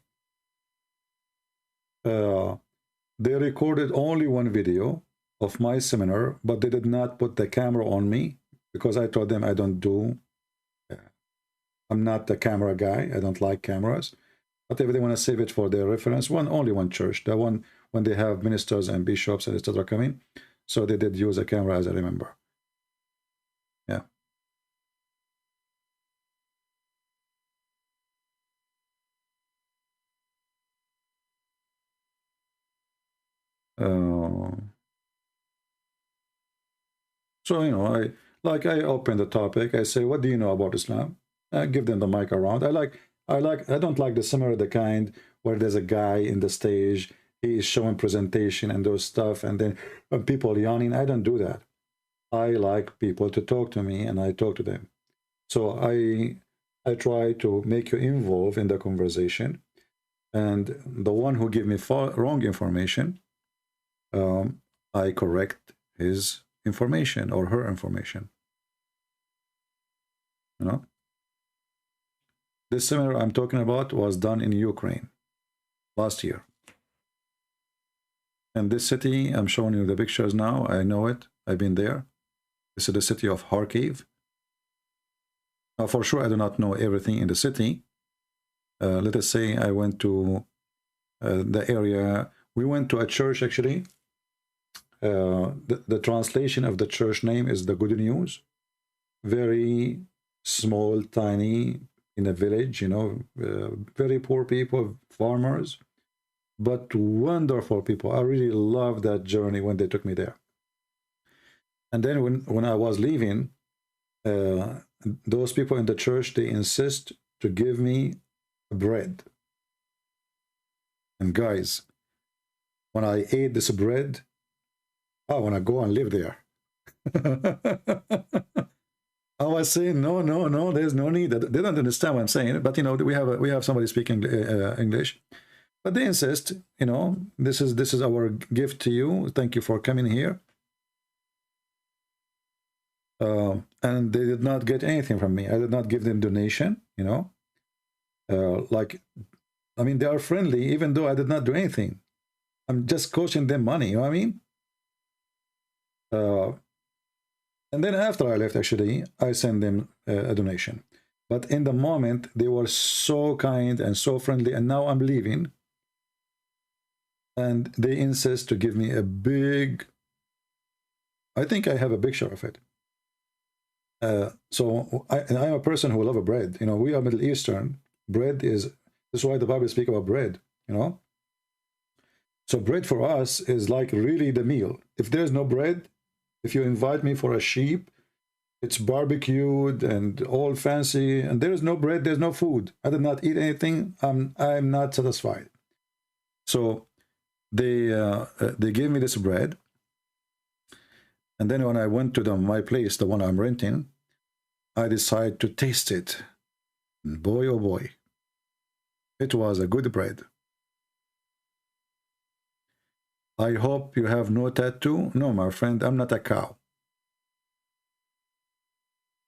They recorded only one video of my seminar, but they did not put the camera on me, because I told them I don't do, I'm not the camera guy. I don't like cameras. But if they want to save it for their reference, only one church, the one when they have ministers and bishops and etc. coming, so they did use a camera, as I remember. Yeah. So, you know, I open the topic. I say, what do you know about Islam? I give them the mic around. I don't like the seminar, the kind where there's a guy in the stage, he is showing presentation and those stuff, and then people yawning. I don't do that. I like people to talk to me, and I talk to them. So I I try to make you involved in the conversation, and the one who give me wrong information, I correct his information or her information. You know, this seminar I'm talking about was done in Ukraine last year. And this city, I'm showing you the pictures now. I know it. I've been there. This is the city of Kharkiv. Now, for sure, I do not know everything in the city. Let us say I went to the area. We went to a church, actually. The translation of the church name is the Good News. Very small, tiny, in a village, you know, very poor people, farmers, but wonderful people. I really loved that journey when they took me there. And then when I was leaving, those people in the church, they insist to give me bread. And guys, when I ate this bread, I want to go and live there. I was saying, no, there's no need. They don't understand what I'm saying. But, you know, we have somebody speaking English. But they insist, you know, this is our gift to you. Thank you for coming here. And they did not get anything from me. I did not give them donation, you know. Like, I mean, they are friendly, even though I did not do anything. I'm just coaching them money, you know what I mean? And then after I left, actually, I sent them a donation. But in the moment, they were so kind and so friendly. And now I'm leaving. And they insist to give me a big... I think I have a picture of it. So I'm a person who loves bread. You know, we are Middle Eastern. Bread is... This is why the Bible speaks about bread, you know. So bread for us is like really the meal. If there's no bread, if you invite me for a sheep, it's barbecued and all fancy, and there is no bread, there's no food. I did not eat anything. I'm not satisfied. So they gave me this bread, and then when I went to my place, the one I'm renting, I decided to taste it. And boy, oh boy, it was a good bread. I hope you have no tattoo. No, my friend, I'm not a cow.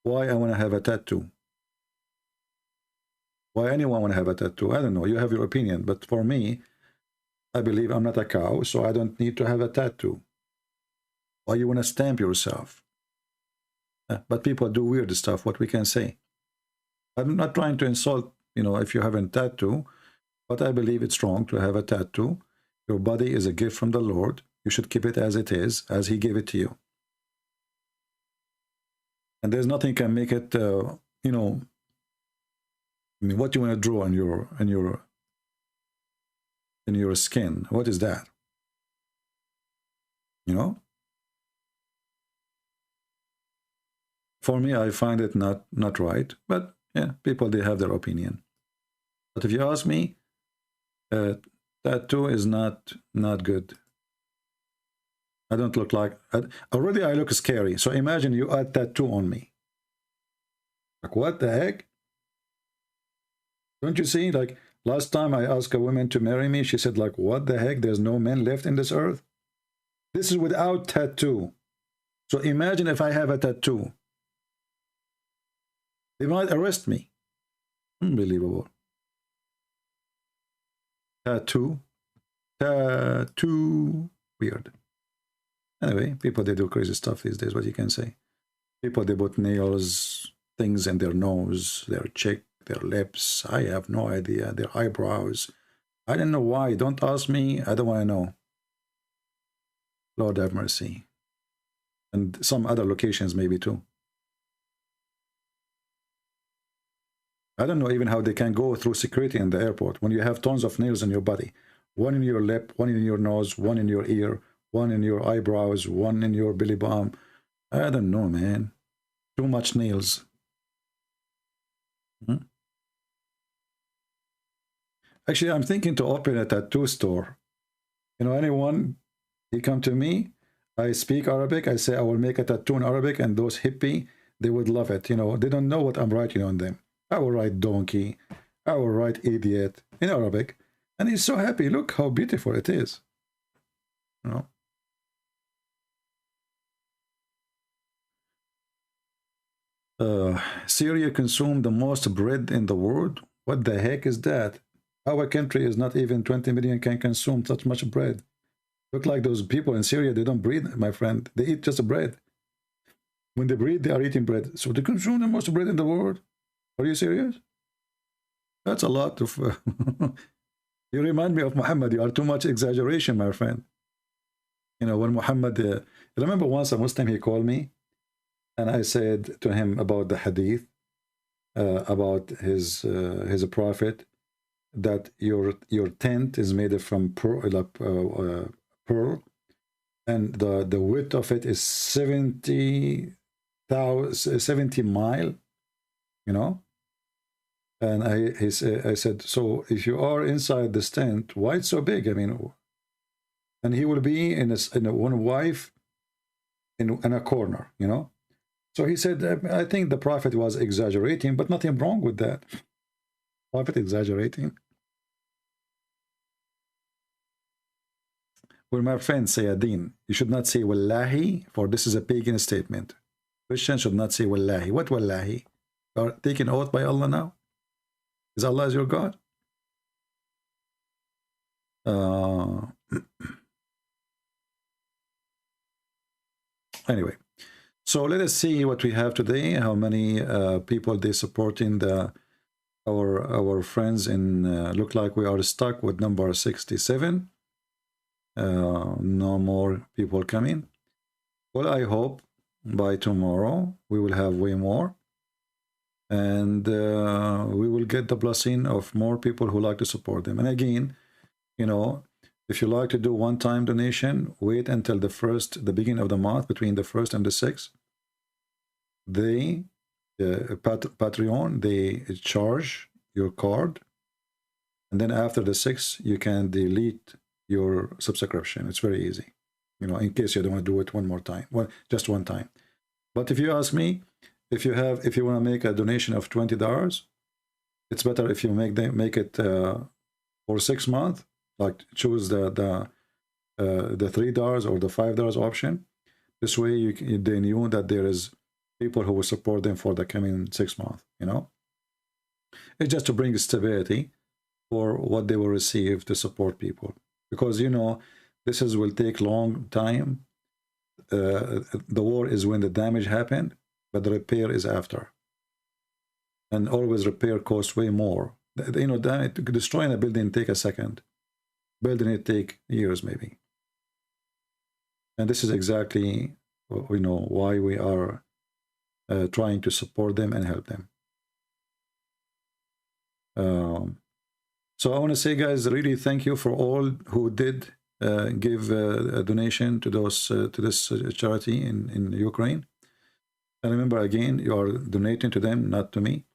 Why I want to have a tattoo? Why anyone want to have a tattoo? I don't know. You have your opinion. But for me, I believe I'm not a cow, so I don't need to have a tattoo. Why you want to stamp yourself? But people do weird stuff, what we can say. I'm not trying to insult, you know, if you have a tattoo, but I believe it's wrong to have a tattoo. Your body is a gift from the Lord. You should keep it as it is, as He gave it to you. And there's nothing can make it, you know, I mean, what you want to draw on your skin. What is that? You know? For me, I find it not right. But yeah, people, they have their opinion. But if you ask me, tattoo is not good. I don't look like... already I look scary. So imagine you add tattoo on me. Like, what the heck? Don't you see? Like, last time I asked a woman to marry me, she said, like, what the heck? There's no men left in this earth? This is without tattoo. So imagine if I have a tattoo. They might arrest me. Unbelievable. Tattoo. Weird. Anyway, people, they do crazy stuff these days, what you can say. People, they put nails, things in their nose, their cheek, their lips. I have no idea. Their eyebrows. I don't know why. Don't ask me. I don't want to know. Lord have mercy. And some other locations maybe too. I don't know even how they can go through security in the airport when you have tons of nails in your body. One in your lip, one in your nose, one in your ear, one in your eyebrows, one in your belly button. I don't know, man. Too much nails. Actually, I'm thinking to open a tattoo store. You know, anyone, you come to me, I speak Arabic, I say I will make a tattoo in Arabic, and those hippie, they would love it. You know, they don't know what I'm writing on them. I will write donkey, I will write idiot in Arabic, and he's so happy. Look how beautiful it is. You know. Syria consumed the most bread in the world. What the heck is that? Our country is not even 20 million can consume such much bread. Look like those people in Syria, they don't breathe, my friend. They eat just bread. When they breathe, they are eating bread. So they consume the most bread in the world. Are you serious? That's a lot of... You remind me of Muhammad. You are too much exaggeration, my friend. You know, when Muhammad... I remember once a Muslim, he called me, and I said to him about the hadith, about his prophet, that your tent is made from pearl, and the width of it is 70 mile, you know. And I said, so if you are inside this tent, why it's so big? I mean, and he will be in one wife in a corner, you know. So he said, I think the prophet was exaggerating, but nothing wrong with that. Prophet exaggerating. Well, my friend Sayyadin, you should not say wallahi, for this is a pagan statement. Christians should not say wallahi. What wallahi? You are taking oath by Allah now? Is Allah your God? Anyway, so let us see what we have today. How many people they supporting our friends in look like we are stuck with number 67. No more people coming. Well, I hope by tomorrow we will have way more, and we will get the blessing of more people who like to support them. And again, you know, if you like to do one-time donation, wait until the beginning of the month, between the 1st and the 6th. Patreon, they charge your card, and then after the 6th, you can delete your subscription. It's very easy, you know, in case you don't want to do it one more time, just one time. But if you ask me, if you want to make a donation of $20, it's better if you make it for 6 months. Like choose the $3 or the $5 option. This way, they knew that there is people who will support them for the coming 6 months. You know, it's just to bring stability for what they will receive to support people. Because, you know, this will take long time. The war is when the damage happened, but the repair is after. And always repair costs way more. You know, destroying a building take a second. Building it take years maybe. And this is exactly, you know, why we are trying to support them and help them. So I want to say, guys, really thank you for all who did give a donation to this charity in Ukraine. And remember, again, you are donating to them, not to me.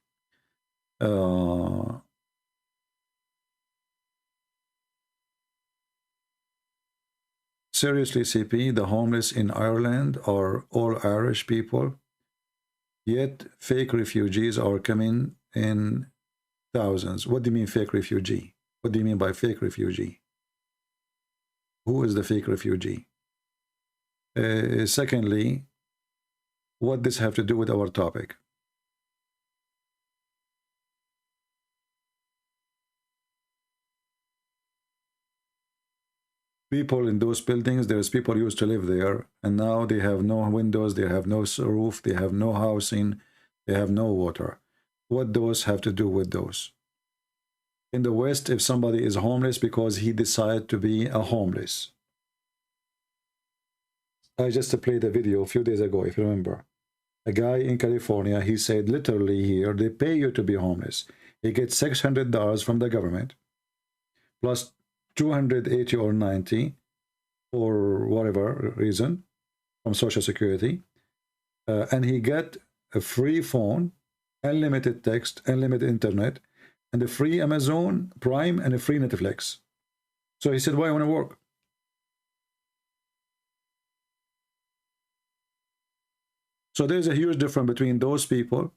Seriously, CP, the homeless in Ireland are all Irish people, yet fake refugees are coming in thousands. What do you mean fake refugee? What do you mean by fake refugee? Who is the fake refugee? Secondly, what does this have to do with our topic? People in those buildings, there's people used to live there, and now they have no windows, they have no roof, they have no housing, they have no water. What those have to do with those? In the West, if somebody is homeless because he decided to be a homeless. I just played a video a few days ago, if you remember. A guy in California, he said literally here, they pay you to be homeless. He gets $600 from the government, plus 280 or 90 for whatever reason from Social Security, and he get a free phone, unlimited text, unlimited internet, and a free Amazon Prime and a free Netflix. So he said, why I want to work? So there's a huge difference between those people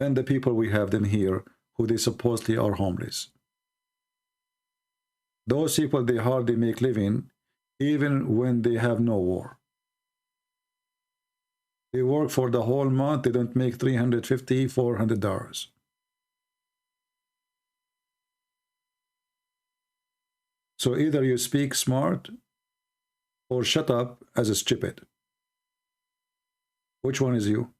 and the people we have them here who they supposedly are homeless. Those people, they hardly make living even when they have no war. They work for the whole month, they don't make $350, $400. So either you speak smart or shut up as a stupid. Which one is you?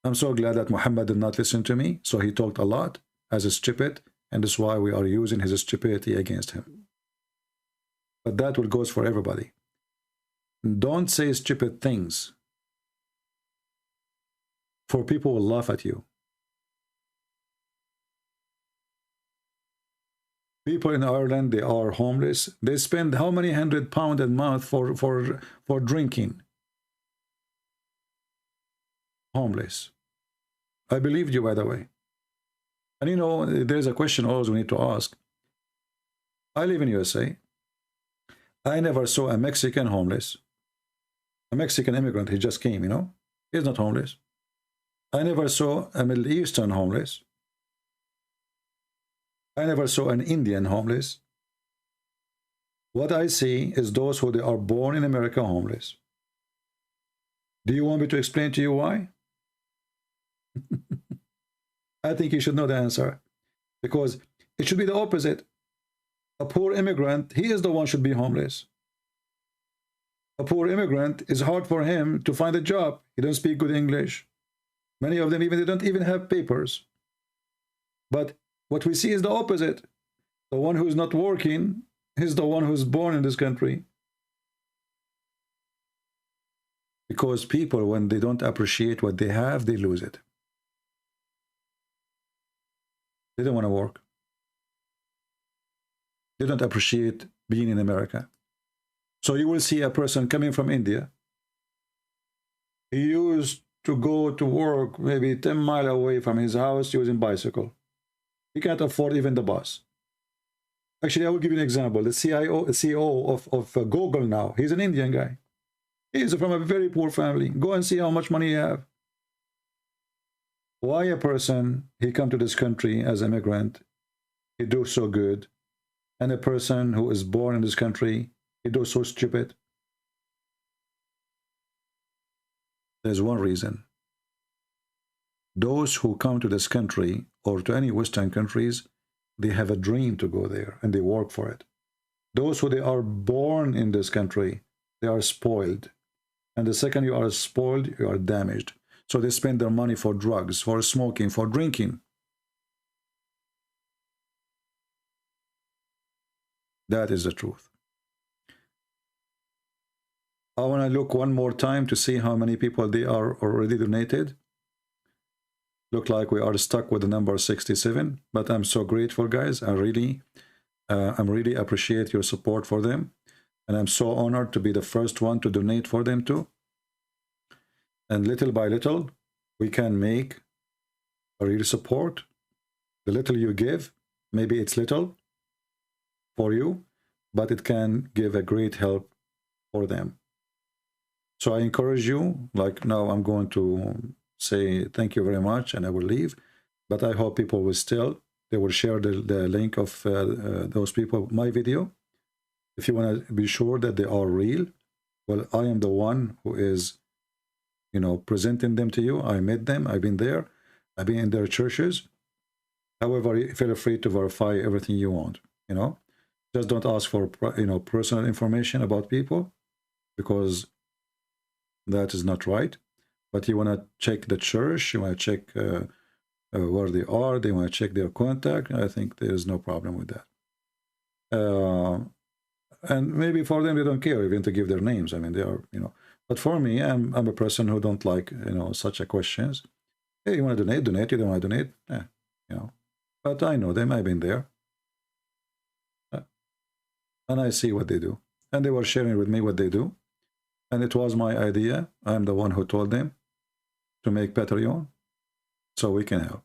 I'm so glad that Muhammad did not listen to me, so he talked a lot as a stupid, and that's why we are using his stupidity against him. But that will goes for everybody. Don't say stupid things, for people will laugh at you. People in Ireland, they are homeless. They spend how many £100 a month for drinking? Homeless. I believed you, by the way. And you know, there's a question always we need to ask. I live in USA. I never saw a Mexican homeless. A Mexican immigrant, he just came, you know. He's not homeless. I never saw a Middle Eastern homeless. I never saw an Indian homeless. What I see is those who they are born in America homeless. Do you want me to explain to you why? I think you should know the answer. Because it should be the opposite. A poor immigrant, he is the one should be homeless. A poor immigrant, is hard for him to find a job. He don't speak good English. Many of them, they don't even have papers. But what we see is the opposite. The one who is not working is the one who is born in this country. Because people, when they don't appreciate what they have, they lose it. They don't want to work. They don't appreciate being in America. So you will see a person coming from India. He used to go to work maybe 10 miles away from his house using bicycle. He can't afford even the bus. Actually, I will give you an example. The CEO of Google now, he's an Indian guy. He's from a very poor family. Go and see how much money you have. Why a person, he come to this country as an immigrant, he do so good, and a person who is born in this country, he do so stupid? There's one reason. Those who come to this country or to any Western countries, they have a dream to go there and they work for it. Those who they are born in this country, they are spoiled. And the second you are spoiled, you are damaged. So they spend their money for drugs, for smoking, for drinking. That is the truth. I want to look one more time to see how many people they are already donated. Look like we are stuck with the number 67, but I'm so grateful, guys. I really appreciate your support for them, and I'm so honored to be the first one to donate for them too. And little by little, we can make a real support. The little you give, maybe it's little for you, but it can give a great help for them. So I encourage you, like now I'm going to say thank you very much and I will leave, but I hope people will still, they will share the link of those people, my video. If you want to be sure that they are real, well, I am the one who is, you know, presenting them to you. I met them, I've been there, I've been in their churches. However, feel free to verify everything you want, you know. Just don't ask for, you know, personal information about people, because that is not right. But you want to check the church, you want to check where they are, they want to check their contact. I think there is no problem with that. And maybe for them, they don't care even to give their names. I mean, they are, you know. But for me, I'm a person who don't like, you know, such a questions. Hey, you want to donate? Donate. You don't want to donate? You know. But I know them. I've been there. And I see what they do. And they were sharing with me what they do. And it was my idea. I'm the one who told them to make Patreon so we can help.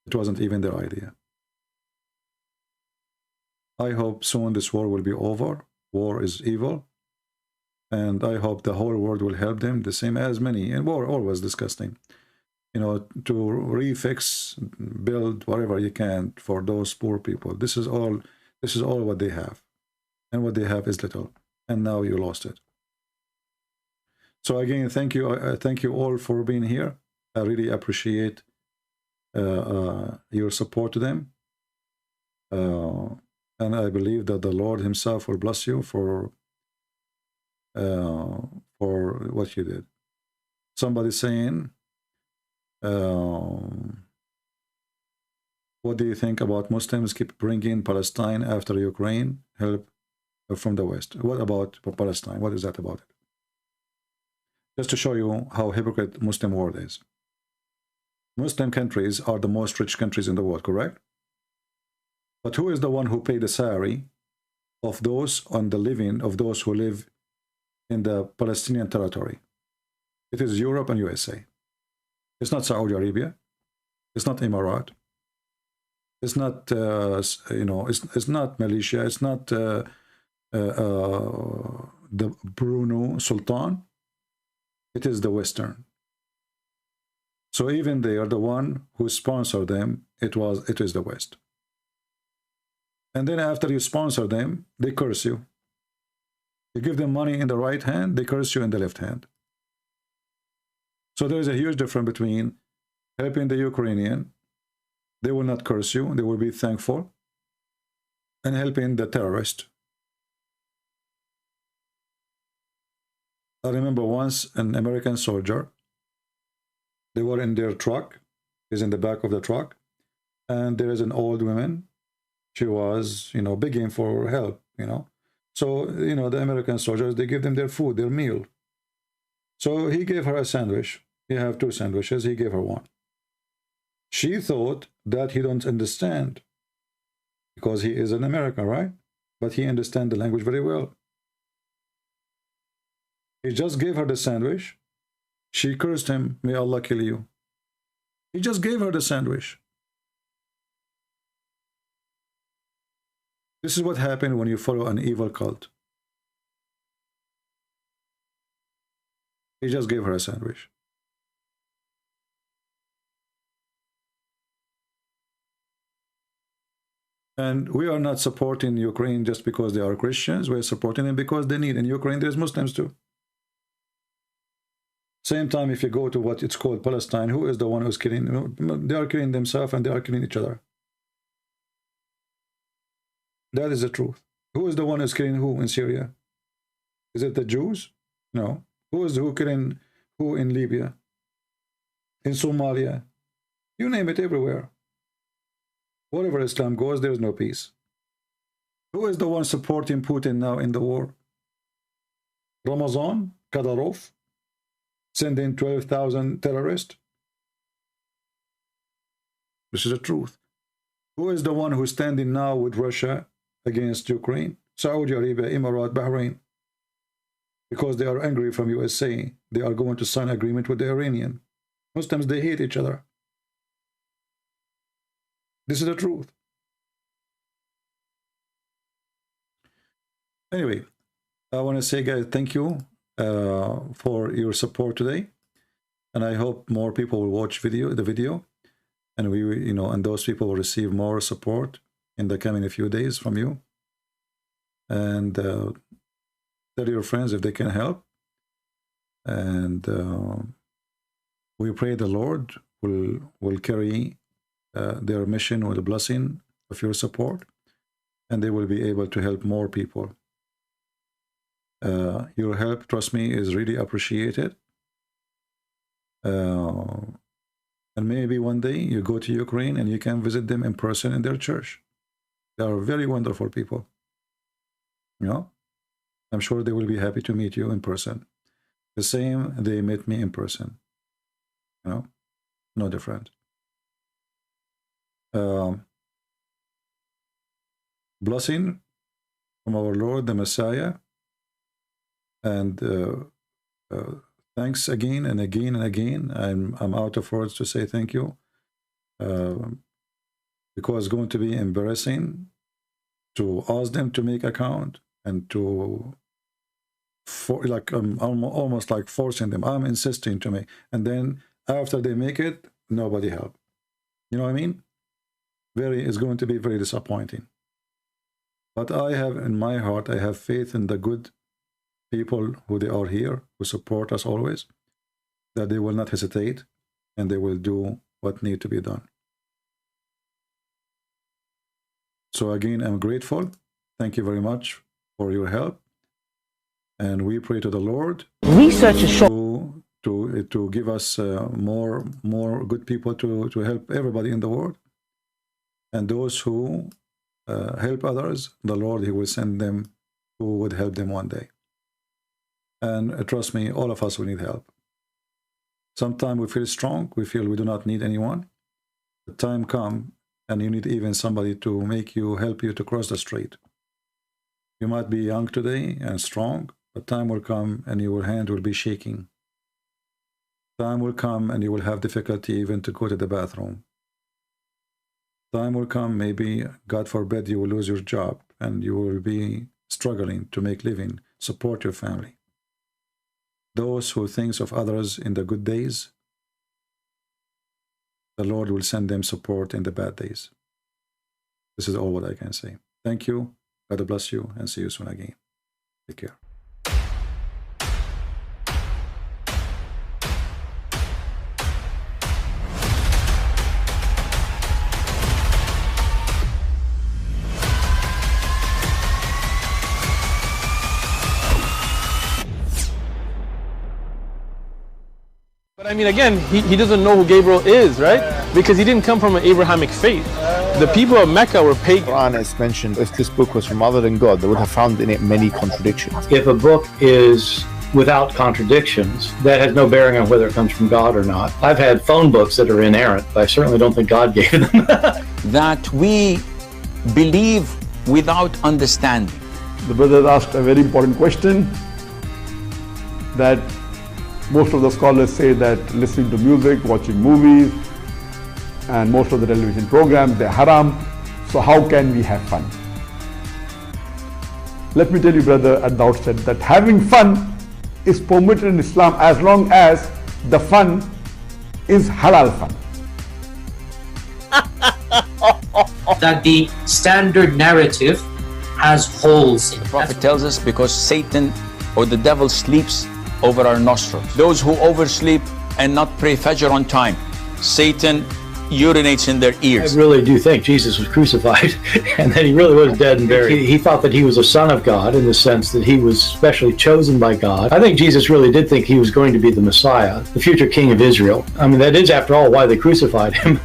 It wasn't even their idea. I hope soon this war will be over. War is evil. And I hope the whole world will help them, the same as many. And war always disgusting. you know, to refix, build whatever you can for those poor people. This is all what they have, and what they have is little, and now you lost it. So again, thank you all for being here. I really appreciate your support to them, and I believe that the Lord himself will bless you for what you did. Somebody saying, what do you think about Muslims keep bringing Palestine after Ukraine help from the West? What about Palestine? What is that about it? Just to show you how hypocrite Muslim world is. Muslim countries are the most rich countries in the world, correct? But who is the one who paid the salary of those on the living of those who live in the Palestinian territory? It is Europe and USA. It's not Saudi Arabia. It's not Emirat. It's not you know. It's not Malaysia. It's not the Brunei Sultan. It is the Western. So even they are the one who sponsored them. It is the West. And then after you sponsor them, they curse you. You give them money in the right hand, they curse you in the left hand. So there is a huge difference between helping the Ukrainian, they will not curse you, they will be thankful, and helping the terrorist. I remember once an American soldier, they were in their truck, he's in the back of the truck, and there is an old woman. She was, you know, begging for help, you know. So, you know, the American soldiers, they give them their food, their meal. So he gave her a sandwich. You have 2 sandwiches, he gave her 1. She thought that he don't understand because he is an American, right? But he understands the language very well. He just gave her the sandwich. She cursed him, may Allah kill you. He just gave her the sandwich. This is what happened when you follow an evil cult. He just gave her a sandwich. And we are not supporting Ukraine just because they are Christians. We're supporting them because they need. In Ukraine, there's Muslims too. Same time, if you go to what it's called Palestine, who is the one who's killing? You know, they are killing themselves and they are killing each other. That is the truth. Who is the one who's killing who in Syria? Is it the Jews? No. Who is who killing who in Libya? In Somalia? You name it, everywhere. Wherever Islam goes, there is no peace. Who is the one supporting Putin now in the war? Ramazan, Kadyrov, sending 12,000 terrorists? This is the truth. Who is the one who's standing now with Russia against Ukraine? Saudi Arabia, Emirat, Bahrain. Because they are angry from USA. They are going to sign agreement with the Iranian. Muslims, they hate each other. This is the truth. Anyway, I want to say, guys, thank you for your support today. And I hope more people will watch the video. And we, you know, and those people will receive more support in the coming few days from you. And tell your friends if they can help. And we pray the Lord will carry their mission with the blessing of your support, and they will be able to help more people. Your help, trust me, is really appreciated. And maybe one day you go to Ukraine and you can visit them in person in their church. They are very wonderful people. You know, I'm sure they will be happy to meet you in person. The same, they met me in person. You know, no different. Blessing from our Lord, the Messiah. And thanks again and again and again. I'm out of words to say thank you, because it's going to be embarrassing to ask them to make account and to almost like forcing them. I'm insisting to make, and then After they make it, nobody help. You know what I mean? It's going to be very disappointing. But I have in my heart, I have faith in the good people who they are here, who support us always, that they will not hesitate and they will do what need to be done. So again, I'm grateful. Thank you very much for your help. And we pray to the Lord to give us more good people to help everybody in the world. And those who help others, the Lord, He will send them who would help them one day. And trust me, all of us will need help. Sometimes we feel strong, we feel we do not need anyone. The time comes and you need even somebody to help you to cross the street. You might be young today and strong, but time will come and your hand will be shaking. Time will come and you will have difficulty even to go to the bathroom. Time will come, maybe, God forbid, you will lose your job and you will be struggling to make living, support your family. Those who think of others in the good days, the Lord will send them support in the bad days. This is all what I can say. Thank you. God bless you and see you soon again. Take care. But I mean, again, he doesn't know who Gabriel is, right? Because he didn't come from an Abrahamic faith. The people of Mecca were pagan. Quran is mentioned, if this book was from other than God, they would have found in it many contradictions. If a book is without contradictions, that has no bearing on whether it comes from God or not. I've had phone books that are inerrant, but I certainly don't think God gave them. That we believe without understanding. The brother asked a very important question, that most of the scholars say that listening to music, watching movies, and most of the television programs, they're haram. So how can we have fun? Let me tell you, brother, at the outset, that having fun is permitted in Islam as long as the fun is halal fun. That the standard narrative has holes in it. The Prophet tells us because Satan or the devil sleeps over our nostrils. Those who oversleep and not pray Fajr on time, Satan urinates in their ears. I really do think Jesus was crucified and that He really was dead and buried. He thought that He was a son of God in the sense that He was specially chosen by God. I think Jesus really did think He was going to be the Messiah, the future king of Israel. I mean, that is, after all, why they crucified Him.